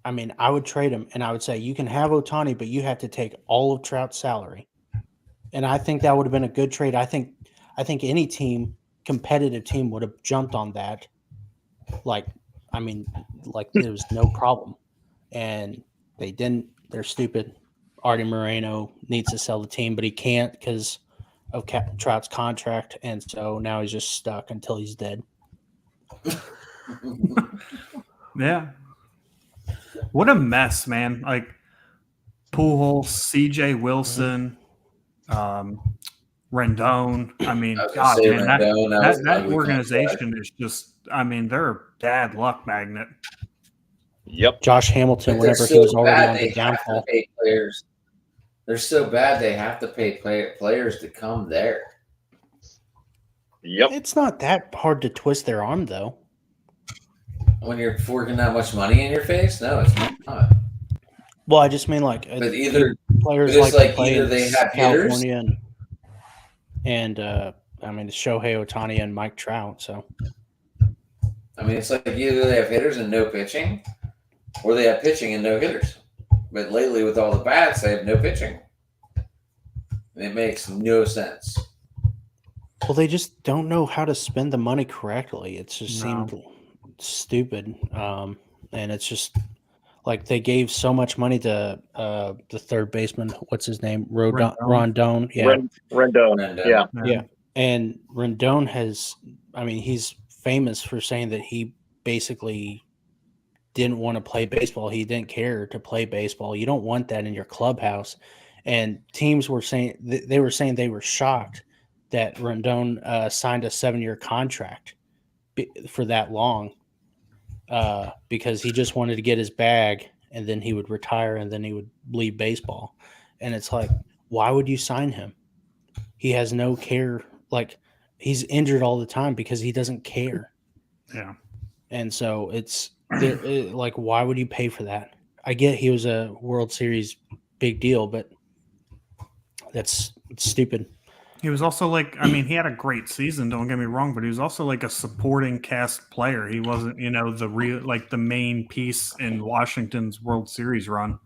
I mean, I would trade him, and I would say, you can have Ohtani, but you have to take all of Trout's salary. And I think that would have been a good trade. I think any team, competitive team, would have jumped on that. Like there was no problem. And they didn't. They're stupid. Artie Moreno needs to sell the team, but he can't because of Trout's contract, and so now he's just stuck until he's dead. Yeah. What a mess, man. Like Pujols, CJ Wilson, Rendon. I mean, God, man, that organization is just, I mean, they're a bad luck magnet. Yep. Josh Hamilton, whenever he was already on the downfall. They're so bad they have to pay players to come there. Yep. It's not that hard to twist their arm, though. When you're forking that much money in your face? No, it's not. Well, I just mean like players like to play in California and I mean Shohei Ohtani and Mike Trout. So I mean, it's like either they have hitters and no pitching, or they have pitching and no hitters. But lately, with all the bats, they have no pitching. And it makes no sense. Well, they just don't know how to spend the money correctly. It just seemed stupid. And it's just like they gave so much money to the third baseman. What's his name? Rondon. Yeah. Rendon. Yeah. And Rendon he's famous for saying that he basically didn't want to play baseball. He didn't care to play baseball. You don't want that in your clubhouse. And teams were saying they were shocked that Rendon signed a 7-year contract for that long because he just wanted to get his bag and then he would retire and then he would leave baseball. And it's like, why would you sign him? He has no care. Like, he's injured all the time because he doesn't care. Yeah. And so it's like, why would you pay for that? I get he was a World Series big deal, but it's stupid. He was also like, I mean, he had a great season, don't get me wrong, but he was also like a supporting cast player. He wasn't, the main piece in Washington's World Series run.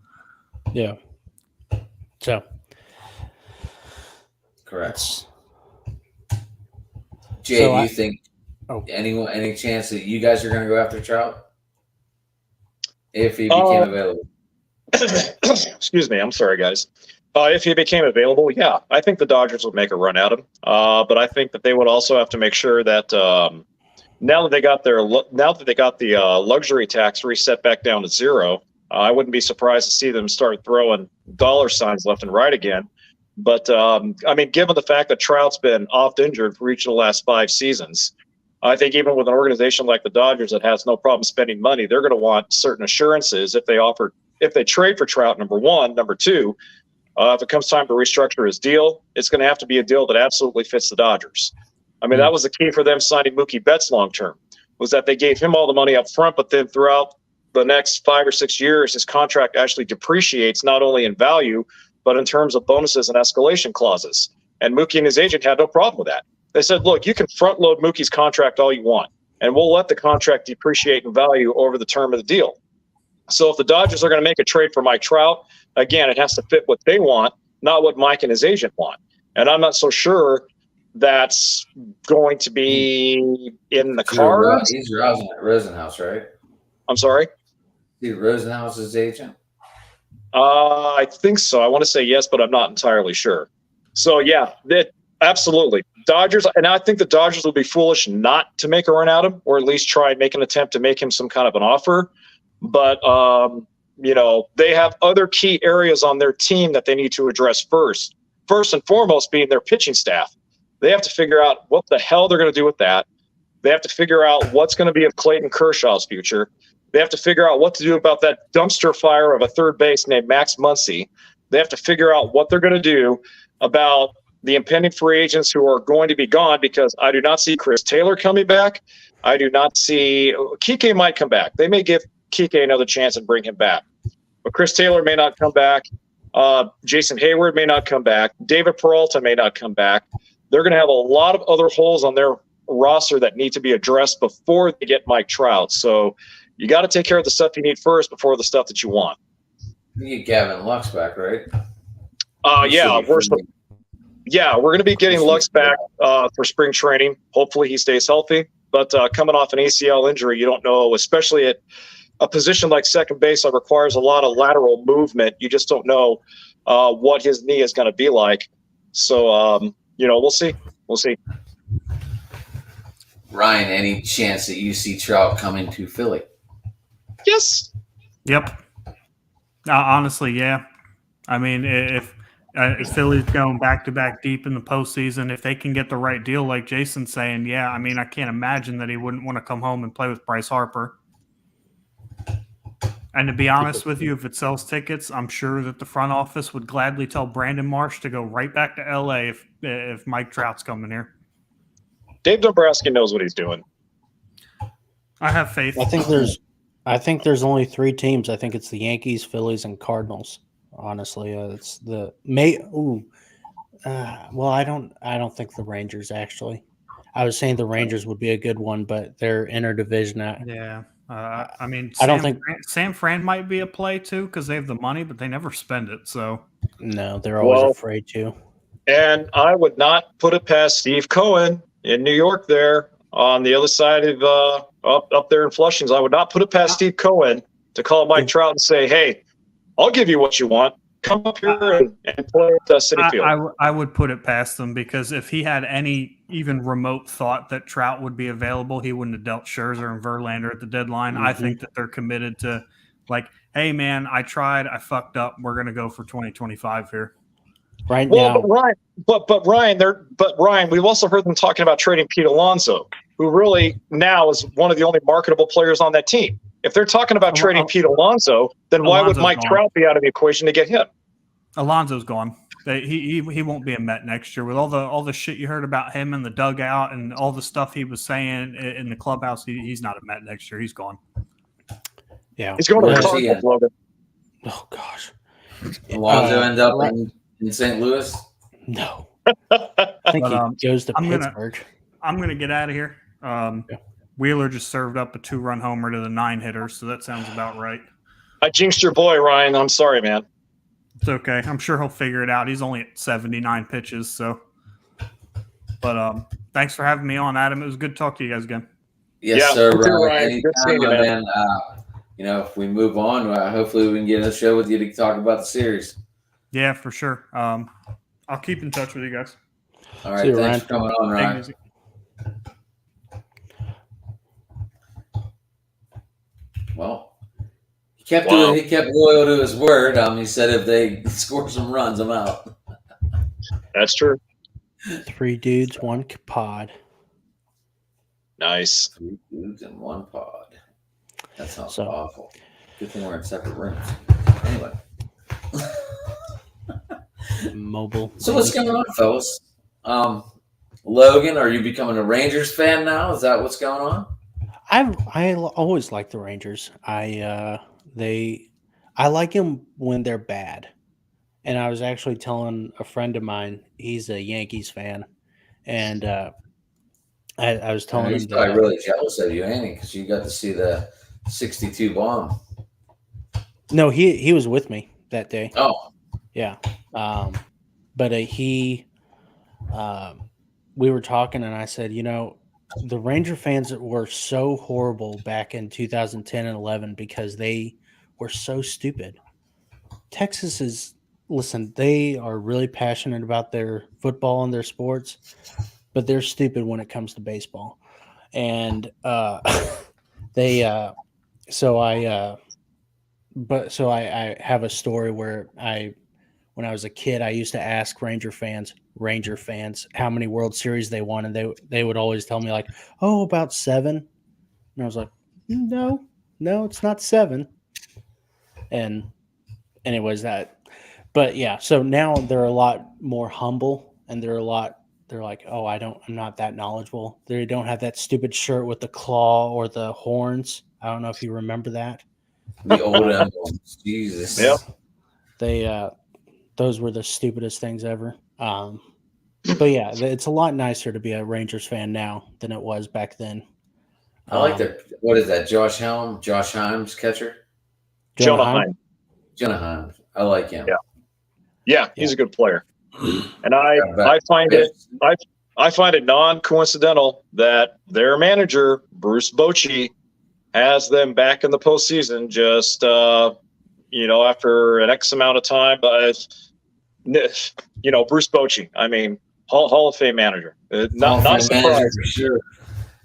Yeah. So. Correct. Jay, do you think any chance that you guys are going to go after Trout? if he became available? Excuse me. I'm sorry, guys. If he became available, yeah, I think the Dodgers would make a run at him. But I think that they would also have to make sure that now that they got the luxury tax reset back down to zero, I wouldn't be surprised to see them start throwing dollar signs left and right again. But I mean, given the fact that Trout's been oft injured for each of the last 5 seasons, I think even with an organization like the Dodgers that has no problem spending money, they're going to want certain assurances if they trade for Trout. Number one, number two, if it comes time to restructure his deal, it's going to have to be a deal that absolutely fits the Dodgers. I mean, that was the key for them signing Mookie Betts long term, was that they gave him all the money up front, but then throughout the next 5 or 6 years, his contract actually depreciates not only in value, but in terms of bonuses and escalation clauses. And Mookie and his agent had no problem with that. They said, look, you can front load Mookie's contract all you want, and we'll let the contract depreciate in value over the term of the deal. So if the Dodgers are going to make a trade for Mike Trout, again, it has to fit what they want, not what Mike and his agent want. And I'm not so sure that's going to be in the cards. He's Rosenhaus, right? I'm sorry? Is Rosenhaus's agent? I think so. I want to say yes, but I'm not entirely sure. So, yeah, absolutely. Dodgers, and I think the Dodgers would be foolish not to make a run at him, or at least try and make an attempt to make him some kind of an offer. But, they have other key areas on their team that they need to address first. First and foremost being their pitching staff. They have to figure out what the hell they're going to do with that. They have to figure out what's going to be of Clayton Kershaw's future. They have to figure out what to do about that dumpster fire of a third base named Max Muncy. They have to figure out what they're going to do about the impending free agents who are going to be gone, because I do not see Chris Taylor coming back. I do not see Kike might come back. They may give Kike another chance and bring him back. But Chris Taylor may not come back. Jason Hayward may not come back. David Peralta may not come back. They're going to have a lot of other holes on their roster that need to be addressed before they get Mike Trout. So you got to take care of the stuff you need first before the stuff that you want. You get Gavin Lux back, right? Yeah, we're going to be getting Lux back for spring training. Hopefully he stays healthy. But coming off an ACL injury, you don't know, especially at a position like second base that requires a lot of lateral movement. You just don't know what his knee is going to be like. So, we'll see. We'll see. Ryan, any chance that you see Trout coming to Philly? Yes. Yep. Honestly, yeah. I mean, if Philly's going back-to-back deep in the postseason, if they can get the right deal, like Jason's saying, yeah, I mean, I can't imagine that he wouldn't want to come home and play with Bryce Harper. And to be honest with you, if it sells tickets, I'm sure that the front office would gladly tell Brandon Marsh to go right back to L.A. if Mike Trout's coming here. Dave Dombrowski knows what he's doing. I have faith. I think there's only 3 teams. I think it's the Yankees, Phillies, and Cardinals. Honestly, it's the well, I don't think the Rangers actually. I was saying the Rangers would be a good one, but they're interdivision. Yeah. I mean, I don't think San Fran might be a play too because they have the money, but they never spend it. So no, they're always afraid to. And I would not put it past Steve Cohen in New York, there on the other side of up there in Flushing. I would not put it past Steve Cohen to call Mike Trout and say, "Hey, I'll give you what you want. Come up here and play at Citi Field." I would put it past them, because if he had any even remote thought that Trout would be available, he wouldn't have dealt Scherzer and Verlander at the deadline. I think that they're committed to, like, hey, man, I tried. I fucked up. We're going to go for 2025 here. Right now. But Ryan, we've also heard them talking about trading Pete Alonso, who really now is one of the only marketable players on that team. If they're talking about trading Pete Alonso, then why would Mike Trout be out of the equation to get him? Alonso's gone. He won't be a Met next year with all the shit you heard about him in the dugout and all the stuff he was saying in the clubhouse. He's not a Met next year. He's gone. Yeah, he's going to the Cardinals, Logan. Oh gosh, Alonso end up in St. Louis? No, I think he goes to Pittsburgh. I'm gonna get out of here. Wheeler just served up a 2-run homer to the 9-hitter, so that sounds about right. I jinxed your boy, Ryan. I'm sorry, man. It's okay. I'm sure he'll figure it out. He's only at 79 pitches, so. But thanks for having me on, Adam. It was good to talk to you guys again. Yes, sir. Ryan. Good seeing you, man. if we move on, hopefully we can get a show with you to talk about the series. Yeah, for sure. I'll keep in touch with you guys. All right, See you, thanks Ryan. for coming on, Take it Ryan. easy. Well, he kept Wow. he kept loyal to his word. He said if they score some runs, I'm out. That's true. 3 dudes, 1 pod. Nice. 3 dudes in 1 pod. That sounds So- awful. Good thing we're in separate rooms. Anyway. Mobile. So what's going on, fellas? Logan, are you becoming a Rangers fan now? Is that what's going on? I always like the Rangers. I like them when they're bad. And I was actually telling a friend of mine, he's a Yankees fan, and I was telling He's him probably that really jealous of you, ain't he? Because you got to see the 62 bomb. no, he was with me that day. Oh, Yeah. But we were talking, and I said, the Ranger fans were so horrible back in 2010 and 11 because they were so stupid. Texas is, listen, they are really passionate about their football and their sports, but they're stupid when it comes to baseball. And so I have a story where when I was a kid, I used to ask Ranger fans, how many World Series they won, and they would always tell me like, "Oh, about 7." And I was like, "No, it's not 7." And it was that. But yeah, so now they're a lot more humble, and they're like, "Oh, I'm not that knowledgeable." They don't have that stupid shirt with the claw or the horns. I don't know if you remember that. the old emblems. Jesus. Yep. They those were the stupidest things ever. But yeah, it's a lot nicer to be a Rangers fan now than it was back then. I like what is that? Josh Himes catcher? Jonah Heim? Heim. Jonah Himes. I like him. Yeah, he's a good player. And I Yeah, find it non-coincidental that their manager, Bruce Bochy, has them back in the postseason just after an X amount of time. But Bruce Bochy, I mean, Hall of Fame manager. Not Manager surprised. for sure.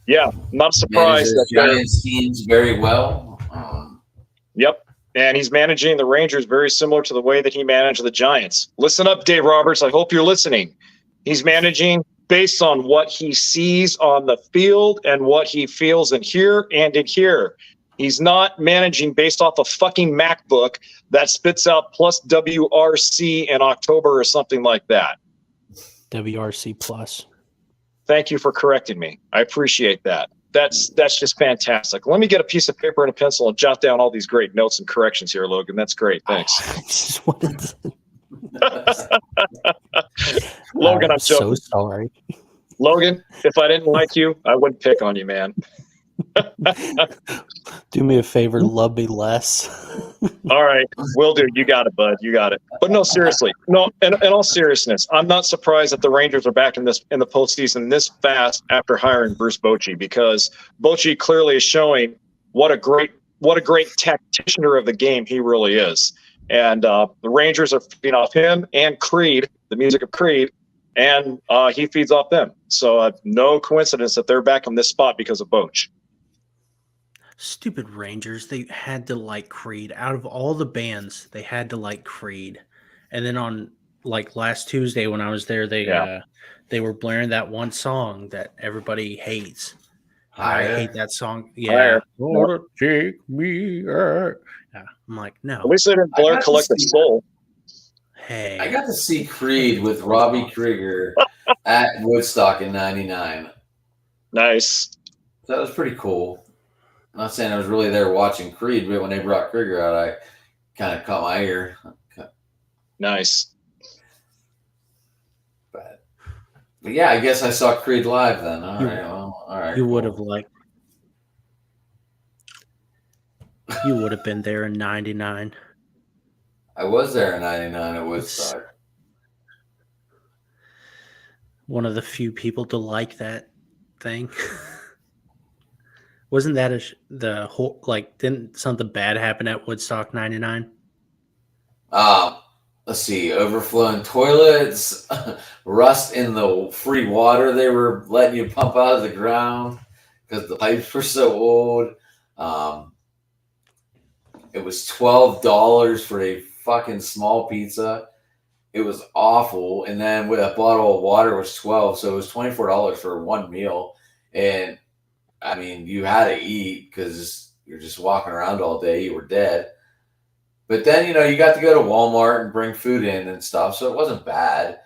Yeah, not surprised. Manages Giants teams very well. Yep. And he's managing the Rangers very similar to the way that he managed the Giants. Listen up, Dave Roberts. I hope you're listening. He's managing based on what he sees on the field and what he feels in here and in here. He's not managing based off a fucking MacBook that spits out plus WRC in October or something like that. WRC plus. Thank you for correcting me. I appreciate that. That's just fantastic. Let me get a piece of paper and a pencil and jot down all these great notes and corrections here, Logan. That's great. Thanks. Logan, I'm so joking. sorry. Logan, if I didn't like you, I wouldn't pick on you, man. Do me a favor, love me less. All right, will do. You got it, bud. You got it. But no, seriously, no. In all seriousness, I'm not surprised that the Rangers are back in the postseason this fast after hiring Bruce Bochy, because Bochy clearly is showing what a great tacticianer of the game he really is. And the Rangers are feeding off him and Creed, the music of Creed, and he feeds off them. So no coincidence that they're back in this spot because of Boch. Stupid Rangers. They had to like Creed. Out of all the bands, they had to like Creed. And then on like last Tuesday when I was there, they were blaring that one song that everybody hates. I hate that song. Yeah. Wanna take me out. Yeah. I'm like, no. At least they didn't blare Collective Soul. Hey. I got to see Creed with Robbie Krieger at Woodstock in '99. Nice. So that was pretty cool. I'm not saying I was really there watching Creed, but when they brought Krieger out, I kind of caught my ear. Nice. But yeah, I guess I saw Creed live then. All right. You would have liked. You would have been there in '99. I was there in '99 at Woodstock. One of the few people to like that thing. Wasn't that the whole didn't something bad happen at Woodstock 99? Let's see, overflowing toilets, rust in the free water they were letting you pump out of the ground because the pipes were so old. It was $12 for a fucking small pizza. It was awful. And then with a bottle of water was $12, so it was $24 for one meal. And I mean, you had to eat because you're just walking around all day. You were dead. But then, you got to go to Walmart and bring food in and stuff, so it wasn't bad.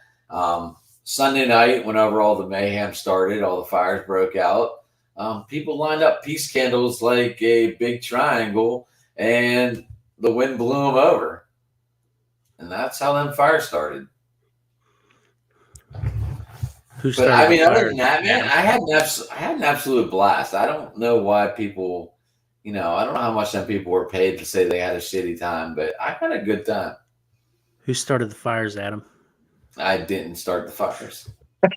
Sunday night, whenever all the mayhem started, all the fires broke out, people lined up peace candles like a big triangle, and the wind blew them over. And that's how them fires started. But I mean, other than that, man, I had an absolute blast. I don't know why people, I don't know how much them people were paid to say they had a shitty time, but I had a good time. Who started the fires, Adam? I didn't start the fires.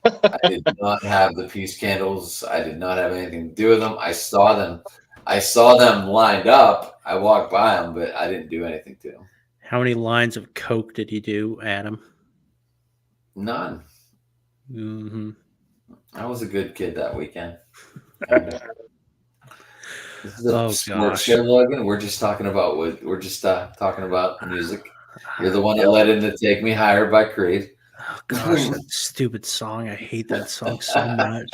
I did not have the peace candles. I did not have anything to do with them. I saw them lined up. I walked by them, but I didn't do anything to them. How many lines of Coke did you do, Adam? None. Mm-hmm. I was a good kid that weekend. This is a sports show, Logan. We're just talking about talking about music. You're the one that led into "Take Me Higher" by Creed. Oh gosh, that stupid song! I hate that song so much.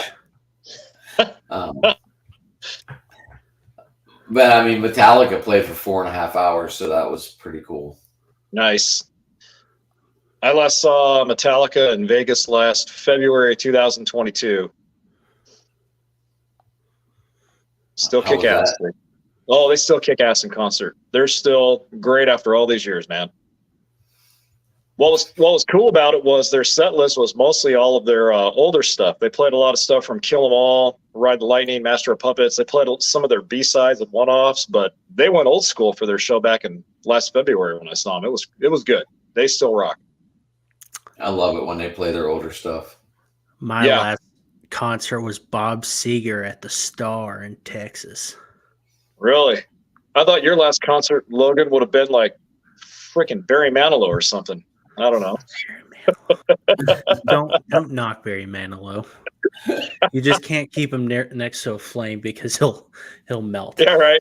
But I mean, Metallica played for 4.5 hours, so that was pretty cool. Nice. I last saw Metallica in Vegas last February 2022. Still kick ass. Oh, they still kick ass in concert. They're still great after all these years, man. What was cool about it was their set list was mostly all of their older stuff. They played a lot of stuff from Kill 'Em All, Ride the Lightning, Master of Puppets. They played some of their B-sides and one-offs, but they went old school for their show back in last February when I saw them. It was good. They still rock. I love it when they play their older stuff. My last concert was Bob Seger at the Star in Texas. Really? I thought your last concert, Logan, would have been like freaking Barry Manilow or something. I don't know. Don't knock Barry Manilow. You just can't keep him next to a flame because he'll melt. Yeah, right.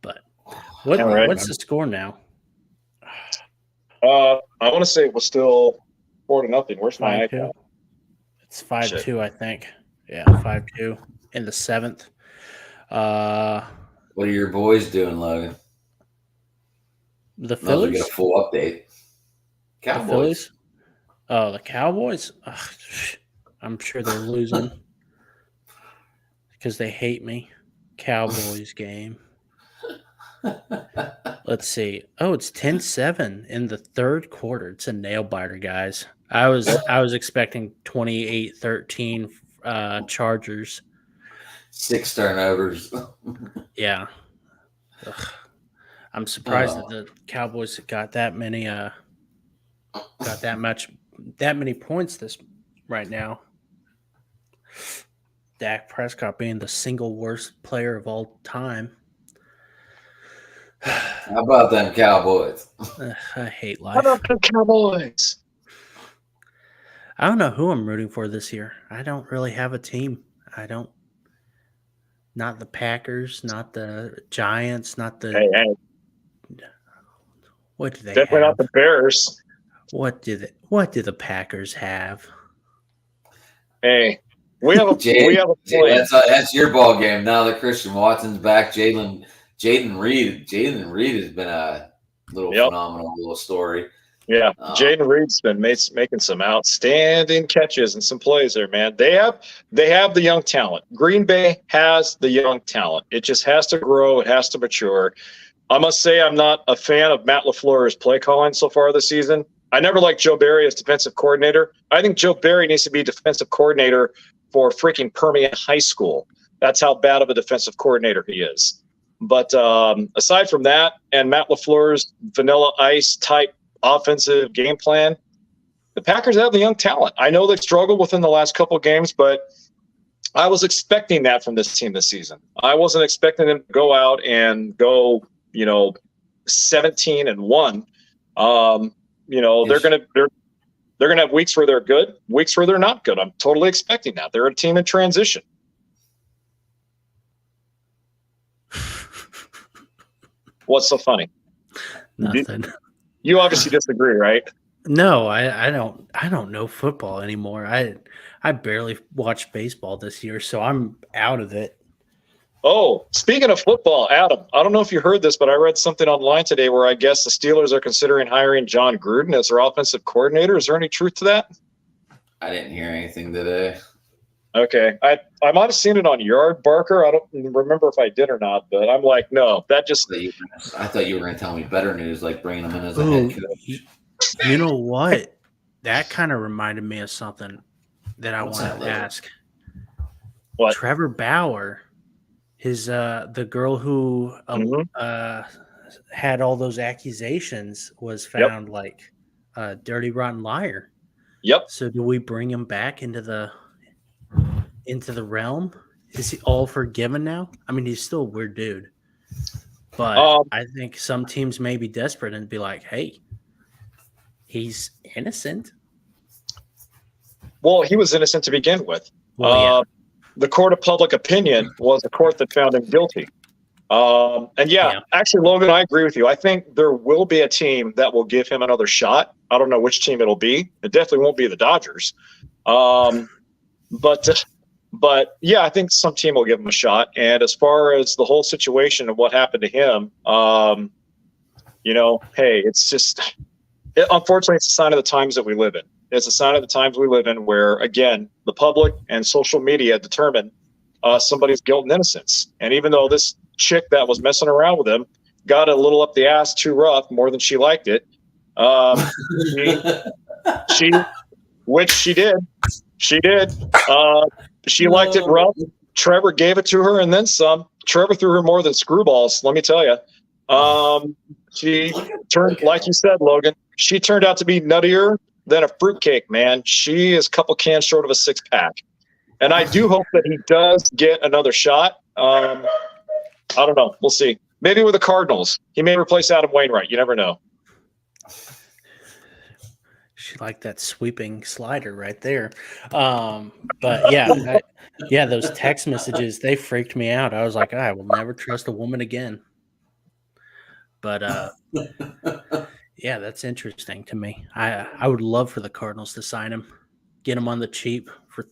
But what's the score now? I want to say it was still 4-0. Where's my iPad? It's 5-2, I think. Yeah, 5-2 in the 7th. What are your boys doing, Logan? The Phillies? Get a full update. Cowboys. The Phillies? Oh, the Cowboys? Ugh, I'm sure they're losing because they hate me. Cowboys game. Let's see. Oh, it's 10-7 in the third quarter. It's a nail biter, guys. I was expecting 28-13 Chargers. 6 turnovers. Yeah. Ugh. I'm surprised that the Cowboys got that many points right now. Dak Prescott being the single worst player of all time. How about them Cowboys? I hate life. How about the Cowboys? I don't know who I'm rooting for this year. I don't really have a team. Not the Packers, not the Giants, not the. Hey. What do they definitely have? Not the Bears. What do the Packers have? Hey, we have a plan. That's your ball game now that Christian Watson's back. Jayden Reed has been a little phenomenal little story. Yeah, Jayden Reed's been making some outstanding catches and some plays there, man. They have the young talent. Green Bay has the young talent. It just has to grow. It has to mature. I must say I'm not a fan of Matt LaFleur's play calling so far this season. I never liked Joe Barry as defensive coordinator. I think Joe Barry needs to be defensive coordinator for freaking Permian High School. That's how bad of a defensive coordinator he is. But aside from that and Matt LaFleur's vanilla ice type offensive game plan, the Packers have the young talent. I know they've struggled within the last couple of games, but I was expecting that from this team this season. I wasn't expecting them to go out and go, 17-1. They're gonna have weeks where they're good, weeks where they're not good. I'm totally expecting that. They're a team in transition. What's so funny? Nothing. You obviously disagree, right? No, I don't know football anymore. I barely watched baseball this year, so I'm out of it. Oh, speaking of football, Adam, I don't know if you heard this, but I read something online today where I guess the Steelers are considering hiring John Gruden as their offensive coordinator. Is there any truth to that? I didn't hear anything today. Okay. I might have seen it on Yard Barker. I don't remember if I did or not, but I'm like, no, that just I thought you were going to tell me better news, like bringing him in as a head coach. You know what? That kind of reminded me of something that I wanted to ask. What? Trevor Bauer, the girl who had all those accusations was found like a dirty, rotten liar. Yep. So do we bring him back into the realm? Is he all forgiven now? I mean, he's still a weird dude, but I think some teams may be desperate and be like, "Hey, he's innocent." Well, he was innocent to begin with. Well, The court of public opinion was the court that found him guilty. Actually, Logan, I agree with you. I think there will be a team that will give him another shot. I don't know which team it'll be. It definitely won't be the Dodgers. But yeah, I think some team will give him a shot. And as far as the whole situation and what happened to him, hey, it's just unfortunately, it's a sign of the times that we live in. It's a sign of the times we live in where, again, the public and social media determine somebody's guilt and innocence. And even though this chick that was messing around with him got a little up the ass too rough, more than she liked it, which she did. She did. She liked it rough. Trevor gave it to her and then some. Trevor threw her more than screwballs, let me tell you. She turned, like you said, Logan, she turned out to be nuttier than a fruitcake, man. She is a couple cans short of a six-pack. And I do hope that he does get another shot. I don't know. We'll see. Maybe with the Cardinals. He may replace Adam Wainwright. You never know. She liked that sweeping slider right there. But yeah, those text messages, they freaked me out. I was like, I will never trust a woman again. But yeah, that's interesting to me. I would love for the Cardinals to sign him, get him on the cheap for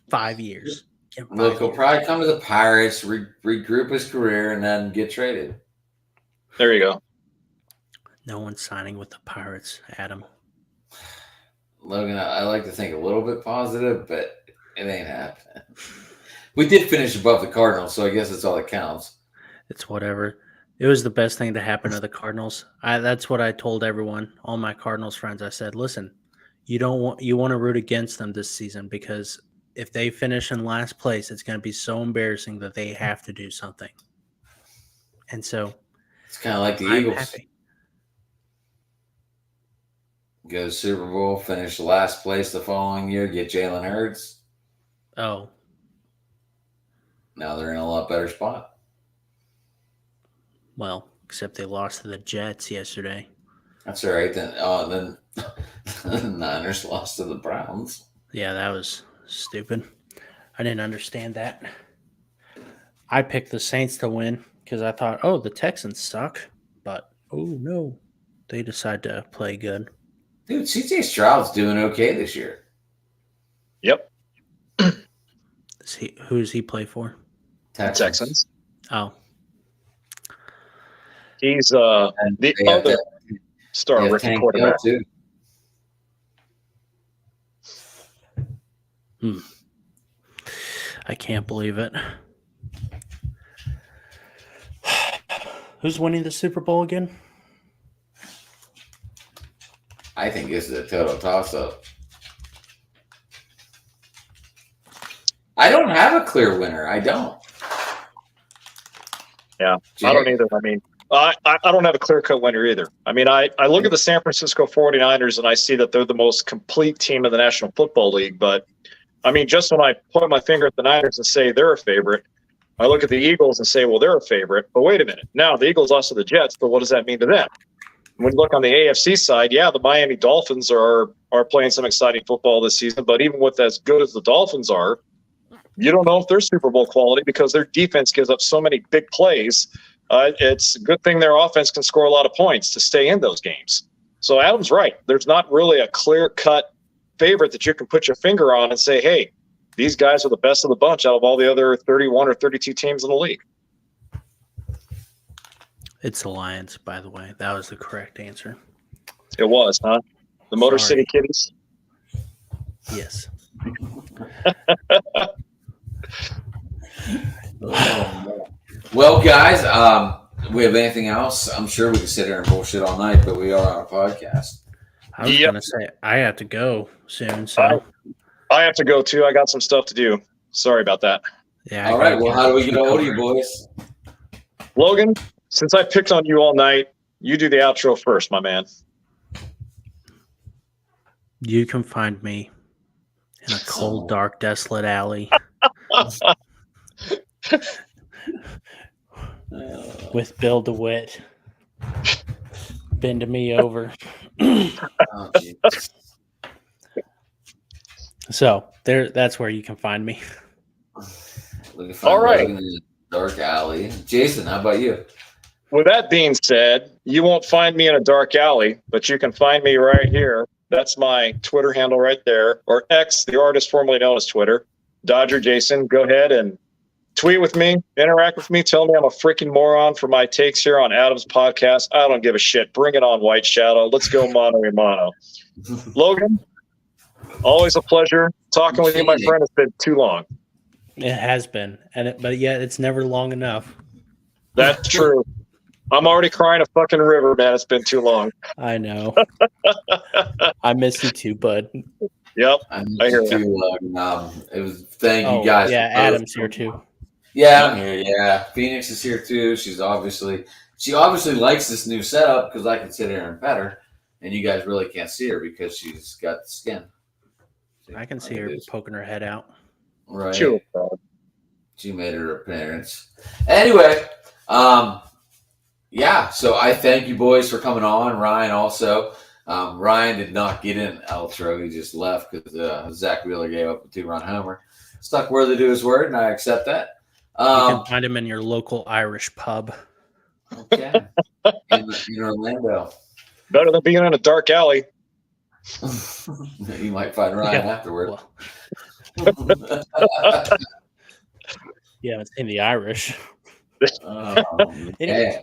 5 years. Look, he'll probably come to the Pirates, regroup his career, and then get traded. There you go. No one's signing with the Pirates, Adam. Logan, I like to think a little bit positive, but it ain't happening. We did finish above the Cardinals, so I guess that's all that counts. It's whatever. It was the best thing to happen to the Cardinals. That's what I told everyone, all my Cardinals friends. I said, listen, you want to root against them this season because if they finish in last place, it's going to be so embarrassing that they have to do something. And so it's kind of like the Eagles. Happy. Go to Super Bowl, finish last place the following year, get Jalen Hurts. Oh. Now they're in a lot better spot. Well, except they lost to the Jets yesterday. That's all right. Then the Niners lost to the Browns. Yeah, that was stupid. I didn't understand that. I picked the Saints to win because I thought, the Texans suck. But, no, they decide to play good. Dude, CJ Stroud's doing okay this year. Yep. Who does he play for? Texans. Oh. He's the other star rookie quarterback. Too. I can't believe it. Who's winning the Super Bowl again? I think this is a total toss-up. I don't have a clear winner. I don't. Yeah, Jay? I don't either. I mean, I don't have a clear-cut winner either. I mean, I look at the San Francisco 49ers and I see that they're the most complete team in the National Football League, but I mean, just when I point my finger at the Niners and say they're a favorite, I look at the Eagles and say, well, they're a favorite. But wait a minute. Now, the Eagles lost to the Jets, but what does that mean to them? When you look on the AFC side, yeah, the Miami Dolphins are playing some exciting football this season. But even with as good as the Dolphins are, you don't know if they're Super Bowl quality because their defense gives up so many big plays. It's a good thing their offense can score a lot of points to stay in those games. So Adam's right. There's not really a clear-cut favorite that you can put your finger on and say, hey, these guys are the best of the bunch out of all the other 31 or 32 teams in the league. It's the Lions, by the way. That was the correct answer. It was, huh? The Motor Sorry. City Kitties? Yes. Well, guys, we have anything else? I'm sure we can sit here and bullshit all night, but we are on a podcast. I was Yep. going to say, I have to go soon. So, I have to go, too. I got some stuff to do. Sorry about that. yeah. I All right. gotta Well, get how do we get a hold of you, over. boys? Logan, since I picked on you all night, you do the outro first, my man. You can find me in a cold, dark, desolate alley with Bill DeWitt bending me over. Oh, geez. So that's where you can find me. We can find All right. Logan in the dark alley. Jason, how about you? With that being said, you won't find me in a dark alley, but you can find me right here. That's my Twitter handle right there, or X, the artist formerly known as Twitter. Dodger Jason, go ahead and tweet with me, interact with me, tell me I'm a freaking moron for my takes here on Adam's podcast. I don't give a shit. Bring it on, White Shadow. Let's go mano a mano. Logan, always a pleasure talking with you, my friend. It's been too long. It has been, but yet it's never long enough. That's true. I'm already crying a fucking river, man. It's been too long. I know. I miss you too, bud. Yep. I hear hear you. It was thank you guys. Yeah, for both. Adam's here too. Yeah, I'm here. Yeah, Phoenix is here too. She obviously likes this new setup because I can sit here and pet her, and you guys really can't see her because she's got the skin. I can see her poking her head out. Right. Chill. She made her appearance. Anyway, yeah. So I thank you boys for coming on. Ryan also. Ryan did not get in outro. He just left because Zach Wheeler gave up a 2-run homer. Stuck worthy to his word, and I accept that. You can find him in your local Irish pub. Okay. in Orlando. Better than being in a dark alley. You might find Ryan afterward. Well, you haven't seen the Irish. Anyway.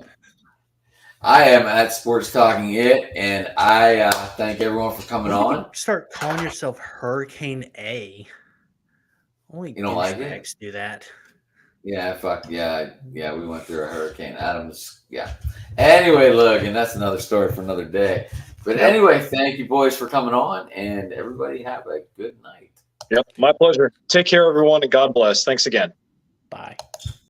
I am at Sports Talking It, and I thank everyone for coming on. Start calling yourself Hurricane A. Only You don't like it? douchebags do that. Yeah, fuck yeah, we went through a hurricane. Adams, yeah. Anyway, look, and that's another story for another day. But anyway, thank you boys for coming on, and everybody have a good night. Yep, my pleasure. Take care, everyone, and God bless. Thanks again. Bye.